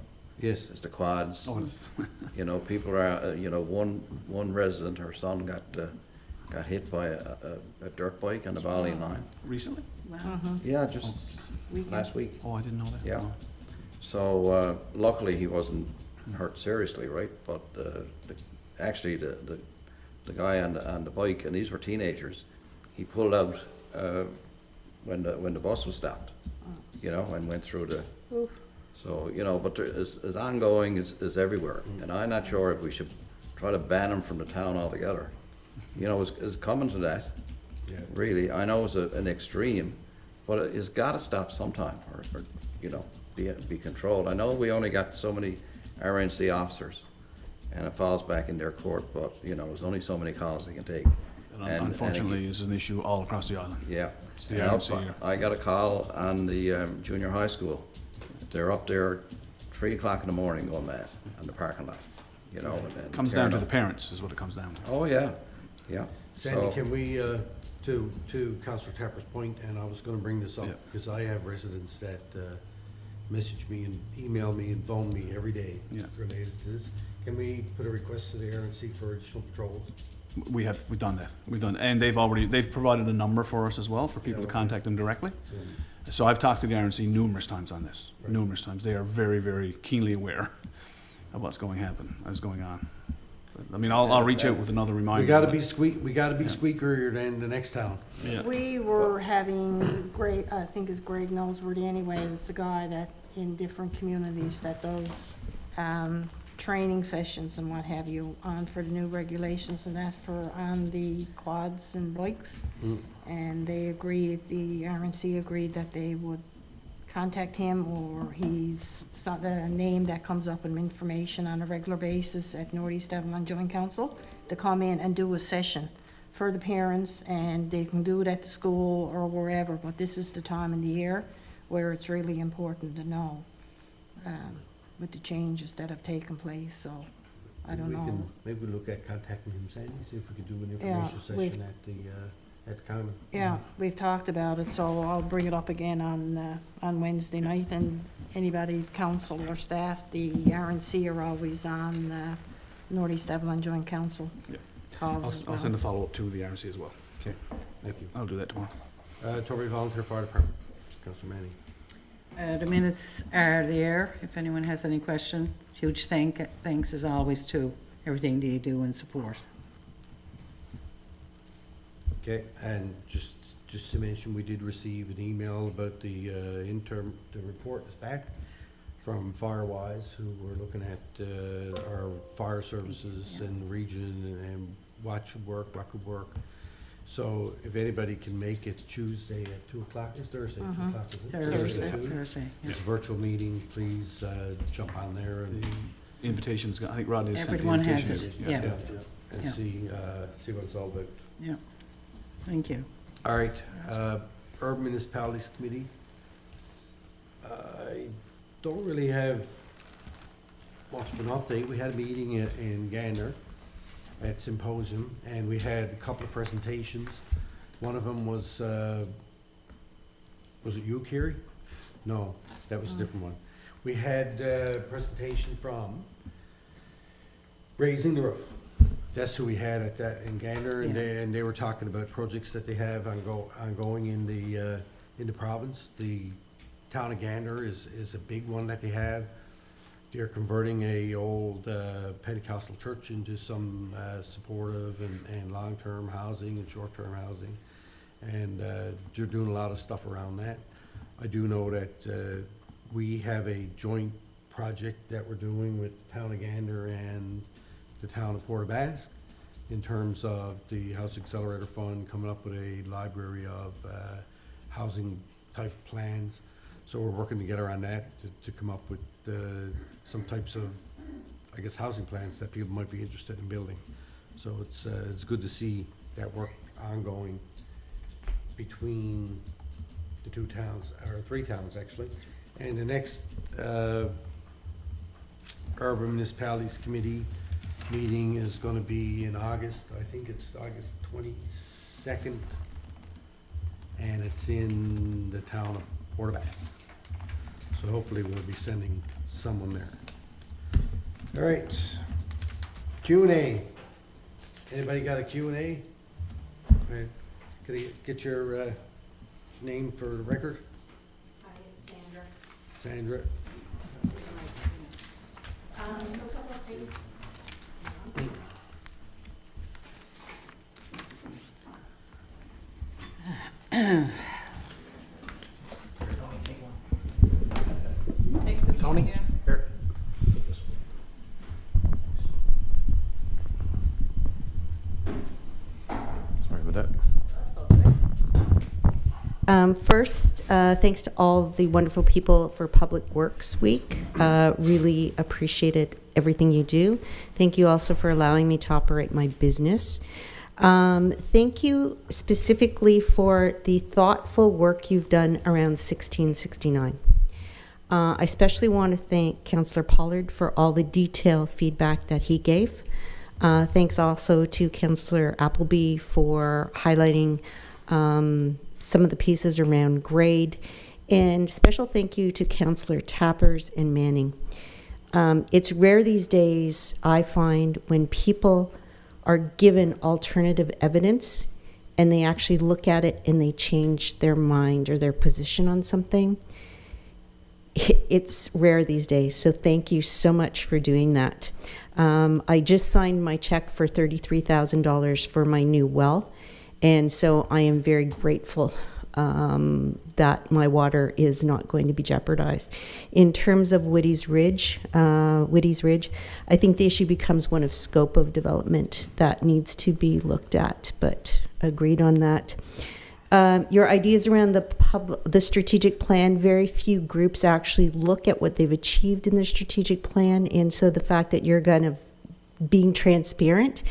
Speaker 1: yes.
Speaker 3: is the quads.
Speaker 8: Oh,
Speaker 3: You know, people are, one resident, her son got hit by a dirt bike on the Valley line.
Speaker 8: recently?
Speaker 2: Wow.
Speaker 3: Yeah, just last week,
Speaker 8: Oh, I didn't know that.
Speaker 3: yeah.
Speaker 8: No.
Speaker 3: So, luckily, he wasn't hurt seriously, right? But, actually, the guy on the bike, and these were teenagers, he pulled out, when the bus was stopped, and went through the,
Speaker 6: Oof.
Speaker 3: so, but there is ongoing is everywhere. And I'm not sure if we should try to ban them from the town altogether. It's coming to that,
Speaker 1: Yeah.
Speaker 3: really. I know it's an extreme, but it's gotta stop sometime, or be controlled. I know we only got so many RNC officers, and it falls back in their court, but, there's only so many calls they can take.
Speaker 8: And unfortunately, this is an issue all across the island.
Speaker 3: Yeah.
Speaker 8: It's the
Speaker 3: And
Speaker 8: RNC.
Speaker 3: I got a call on the junior high school. They're up there 3 o'clock in the morning going mad on the parking lot, and
Speaker 8: Comes down to
Speaker 3: tearing
Speaker 8: the
Speaker 3: up.
Speaker 8: parents, is what it comes down to.
Speaker 3: Oh, yeah, yeah.
Speaker 1: Sandy,
Speaker 3: So-
Speaker 1: can we, to Councilor Tapper's point, and I was gonna bring this up,
Speaker 8: Yeah.
Speaker 1: because I have residents that message me and email me and phone me every day
Speaker 8: Yeah.
Speaker 1: related to this. Can we put a request to the RNC for additional patrols?
Speaker 8: We've done that. And they've provided a number for us as well, for people to
Speaker 1: Yeah, okay.
Speaker 8: contact them directly. So I've talked to the RNC numerous times on this,
Speaker 1: Right.
Speaker 8: numerous times. They are very, very keenly aware of what's going on. But, I mean, I'll reach out with another reminder.
Speaker 1: We gotta
Speaker 8: but-
Speaker 1: be
Speaker 8: Yeah.
Speaker 1: squeakier than the next town.
Speaker 8: Yeah.
Speaker 6: We were having Greg, I think it's Greg Nosworthy anyway, it's a guy that in different communities that does, training sessions and what have you on for the new regulations and that for, on the quads and bikes.
Speaker 1: Mm.
Speaker 6: And they agreed, the RNC agreed that they would contact him, or he's the name that comes up in information on a regular basis at Northeast Avalon Joint Council, to come in and do a session for the parents, and they can do it at the school or wherever, but this is the time in the year where it's really important to know, with the changes that have taken place, so I don't know.
Speaker 1: Maybe we look at contacting him, Sandy, see if we could do an
Speaker 6: Yeah,
Speaker 1: information
Speaker 6: we've-
Speaker 1: session at the common.
Speaker 6: Yeah, we've talked about it, so I'll bring it up again on Wednesday night, and anybody, council or staff, the RNC are always on, Northeast Avalon Joint Council
Speaker 8: Yeah.
Speaker 6: calls as
Speaker 8: I'll
Speaker 6: well.
Speaker 8: send a follow-up to the RNC as well.
Speaker 1: Okay, thank you.
Speaker 8: I'll do that tomorrow.
Speaker 1: Torbay Volunteer Fire Department, Councilor Manning.
Speaker 2: The minutes are there, if anyone has any question. Huge thanks as always to everything they do and support.
Speaker 1: Okay, and just to mention, we did receive an email about the report is back from Firewise, who were looking at our fire services in the region and what should work, what could work. So if anybody can make it Tuesday at 2 o'clock, it's Thursday, 2 o'clock, is it?
Speaker 2: Thursday,
Speaker 1: at 2?
Speaker 2: Thursday. Yeah.
Speaker 1: It's a virtual meeting, please jump on there and.
Speaker 8: The invitations, I think Rodney has sent the
Speaker 2: Everyone has
Speaker 8: invitation.
Speaker 2: it, yeah.
Speaker 1: And
Speaker 2: Yeah.
Speaker 1: see what it's all about.
Speaker 2: Yeah, thank you.
Speaker 1: All right, Urban Municipalities Committee. I don't really have much of an update. We had a meeting in Gander at Symposium, and we had a couple of presentations. One of them was it you, Kerry? No, that was a different one. We had a presentation from Raising the Roof. That's who we had at that in Gander, and
Speaker 2: Yeah.
Speaker 1: they were talking about projects that they have ongoing in the province. The town of Gander is a big one that they have. They're converting a old Pentecostal church into some supportive and long-term housing and short-term housing, and they're doing a lot of stuff around that. I do know that we have a joint project that we're doing with the town of Gander and the town of Port Basque, in terms of the House Accelerator Fund coming up with a library of housing type plans. So we're working together on that to come up with some types of, I guess, housing plans that people might be interested in building. So it's good to see that work ongoing between the two towns, or three towns actually. And the next Urban Municipalities Committee meeting is gonna be in August. I think it's August 22nd. And it's in the town of Port-aux-Basque. So hopefully we'll be sending someone there. All right, Q&A. Anybody got a Q&A? Okay. Could I get your name for the record?
Speaker 11: Hi, it's Sandra.
Speaker 1: Sandra?
Speaker 11: So a couple of things.
Speaker 7: Take this one
Speaker 1: Tony?
Speaker 7: here.
Speaker 1: Here.
Speaker 5: Sorry about that.
Speaker 12: First, thanks to all the wonderful people for Public Works Week. Really appreciated everything you do. Thank you also for allowing me to operate my business. Thank you specifically for the thoughtful work you've done around 1669. I especially want to thank Councillor Pollard for all the detailed feedback that he gave. Thanks also to Councillor Appleby for highlighting some of the pieces around grade. And special thank you to Councillor Tappers and Manning. It's rare these days, I find, when people are given alternative evidence and they actually look at it and they change their mind or their position on something. It's rare these days, so thank you so much for doing that. I just signed my check for $33,000 for my new well, and so I am very grateful that my water is not going to be jeopardized. In terms of Whitty's Ridge, I think the issue becomes one of scope of development that needs to be looked at, but agreed on that. Your ideas around the strategic plan, very few groups actually look at what they've achieved in the strategic plan, and so the fact that you're kind of being transparent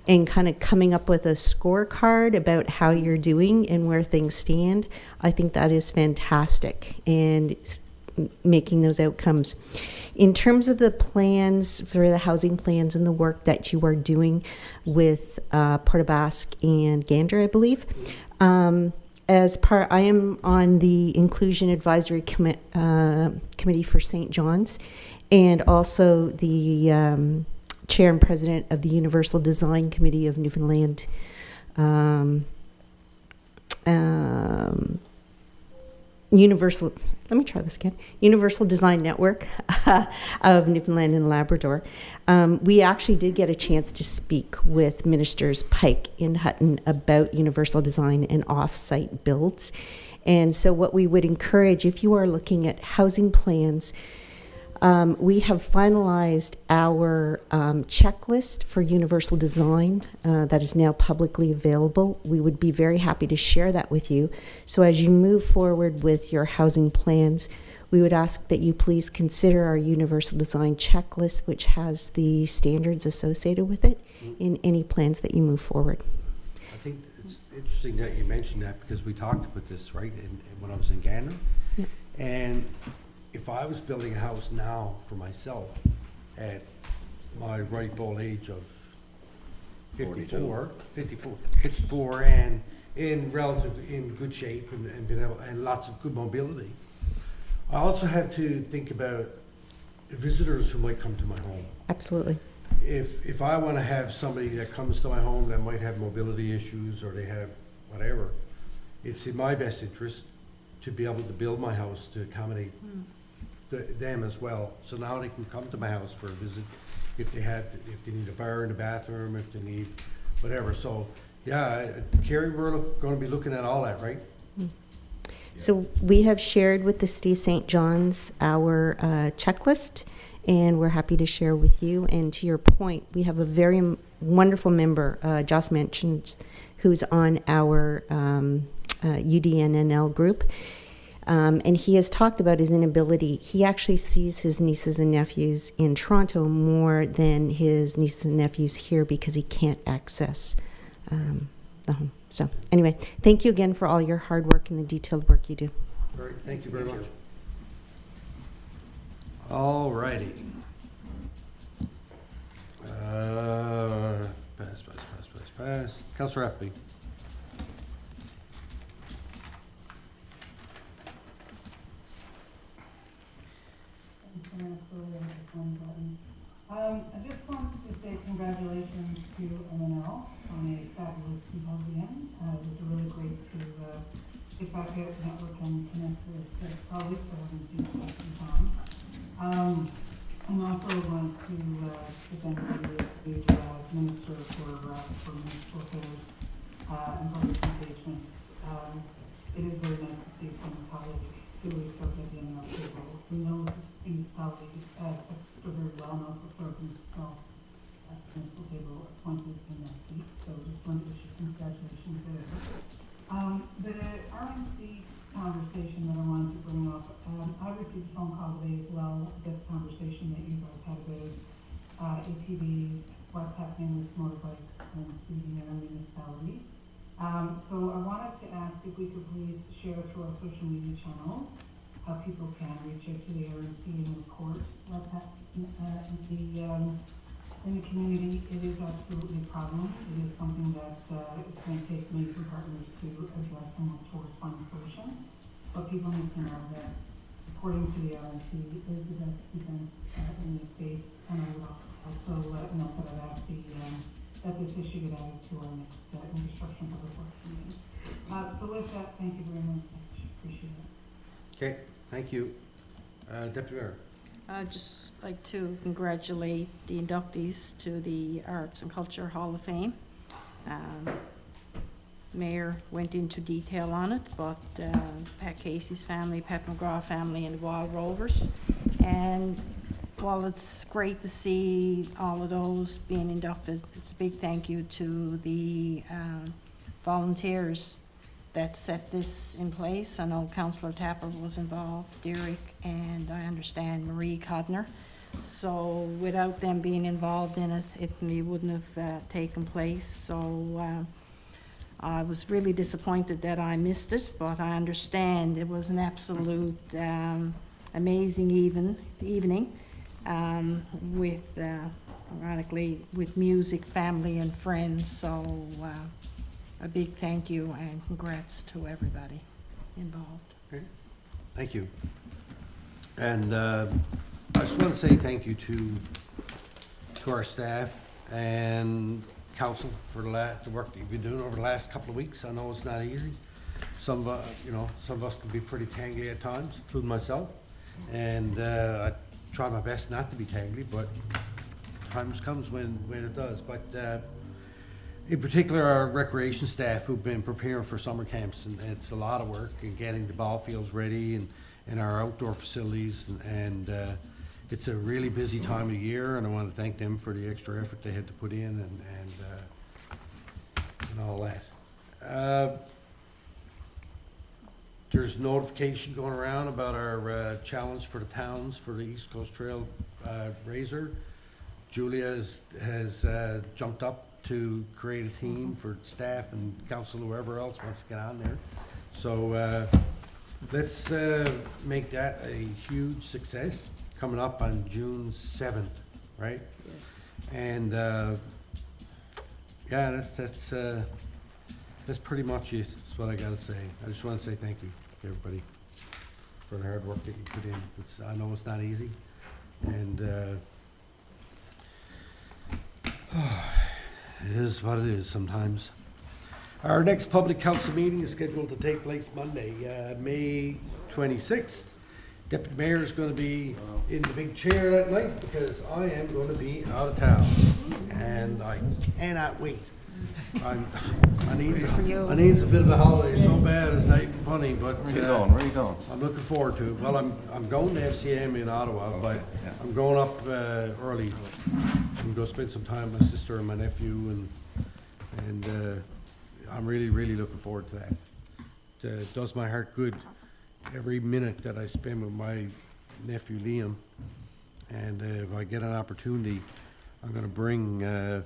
Speaker 12: and kind of coming up with a scorecard about how you're doing and where things stand, I think that is fantastic, and making those outcomes. In terms of the plans for the housing plans and the work that you are doing with Port-aux-Basque and Gander, I believe, I am on the Inclusion Advisory Committee for St. John's, and also the Chair and President of the Universal Design Committee of Newfoundland. Universal Design Network of Newfoundland and Labrador. We actually did get a chance to speak with Ministers Pike and Hutton about universal design and off-site builds. And so what we would encourage, if you are looking at housing plans, we have finalized our checklist for universal design that is now publicly available. We would be very happy to share that with you. So as you move forward with your housing plans, we would ask that you please consider our universal design checklist, which has the standards associated with it in any plans that you move forward.
Speaker 1: I think it's interesting that you mentioned that, because we talked about this, right, when I was in Gander.
Speaker 12: Yep.
Speaker 1: And if I was building a house now for myself at my ripe old age of 54 and in good shape and been able, and lots of good mobility, I also have to think about visitors who might come to my home.
Speaker 12: Absolutely.
Speaker 1: If I want to have somebody that comes to my home that might have mobility issues, or they have whatever, it's in my best interest to be able to build my house to accommodate them as well. So now they can come to my house for a visit if they need a bar in the bathroom, if they need whatever. So yeah, Carrie, we're going to be looking at all that, right?
Speaker 12: So we have shared with the City of St. John's our checklist, and we're happy to share with you. And to your point, we have a very wonderful member, Joss mentioned, who's on our UDNNL group. And he has talked about his inability. He actually sees his nieces and nephews in Toronto more than his nieces and nephews here because he can't access the home. So anyway, thank you again for all your hard work and the detailed work you do.
Speaker 1: All right, thank you very much. All righty. Pass. Councillor Appleby.
Speaker 4: I just wanted to say congratulations to MNL on a fabulous symposium. It was really great to get back out, network, and connect with colleagues I haven't seen in quite some time. And also want to thank the Minister for Municipal Affairs and Public Engagement. It is very nice to see from a colleague who is served at the MNL table, who knows this municipality sector very well and also served himself at the municipal table appointed in that seat. So just wanted to wish you congratulations there. The RNC conversation that I wanted to bring up, I received a phone call today as well, the conversation that you guys had about ATVs, what's happening with motorbikes and speeding in our municipality. So I wanted to ask if we could please share through our social media channels how people can reach out to the RNC and report what's happening in the community. It is absolutely a problem. It is something that it's going to take many partners to address and work towards finding solutions. But people need to know that, according to the RNC, is the best defense in this space. And I would also note that I've asked that this issue get added to our next infrastructure and public works meeting. So with that, thank you very much. Appreciate it.
Speaker 1: Okay, thank you. Deputy Mayor.
Speaker 6: I'd just like to congratulate the inductees to the Arts and Culture Hall of Fame. Mayor went into detail on it, but Pat Casey's family, Pat McGraw family, and the Wild Rovers. And while it's great to see all of those being inducted, it's a big thank you to the volunteers that set this in place. I know Councillor Tapper was involved, Derek, and I understand Marie Codner. So without them being involved in it, it wouldn't have taken place. So I was really disappointed that I missed it, but I understand it was an absolute amazing evening with, ironically, with music, family, and friends. So a big thank you and congrats to everybody involved.
Speaker 1: Okay. Thank you. And I just want to say thank you to our staff and council for the work that you've been doing over the last couple of weeks. I know it's not easy. Some of us can be pretty tangly at times, including myself. And I try my best not to be tangly, but times comes when it does. But in particular, our recreation staff who've been preparing for summer camps, and it's a lot of work and getting the ball fields ready and our outdoor facilities, and it's a really busy time of year, and I want to thank them for the extra effort they had to put in and all that. There's notification going around about our challenge for the towns for the East Coast Trail Razor. Julia has jumped up to create a team for staff and council, whoever else wants to get on there. So let's make that a huge success coming up on June 7th, right?
Speaker 6: Yes.
Speaker 1: And yeah, that's pretty much it. That's what I gotta say. I just want to say thank you to everybody for the hard work that you put in. I know it's not easy, and it is what it is sometimes. Our next public council meeting is scheduled to take place Monday, May 26th. Deputy Mayor is going to be in the big chair that night because I am going to be out of town, and I cannot wait. I need
Speaker 6: For you.
Speaker 1: I need a bit of a holiday so bad it's not even funny, but
Speaker 3: Where are you going? Where are you going?
Speaker 1: I'm looking forward to it. Well, I'm going to FCM in Ottawa, but
Speaker 3: yeah.
Speaker 1: I'm going up early. I'm going to spend some time with my sister and my nephew, and I'm really looking forward to that. It does my heart good every minute that I spend with my nephew Liam. And if I get an opportunity, I'm going to bring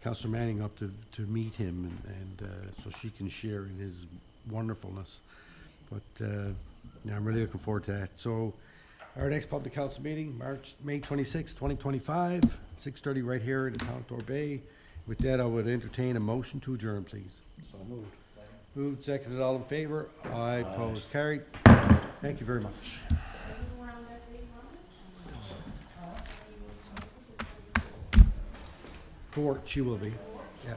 Speaker 1: Councillor Manning up to meet him, and so she can share in his wonderfulness. But yeah, I'm really looking forward to that. So our next public council meeting, May 26, 2025, 6:30 right here in the town of Torbay. With that, I would entertain a motion to adjourn, please. So moved. Moved, seconded, all in favor? Aye, opposed, carried. Thank you very much. She will be, yeah.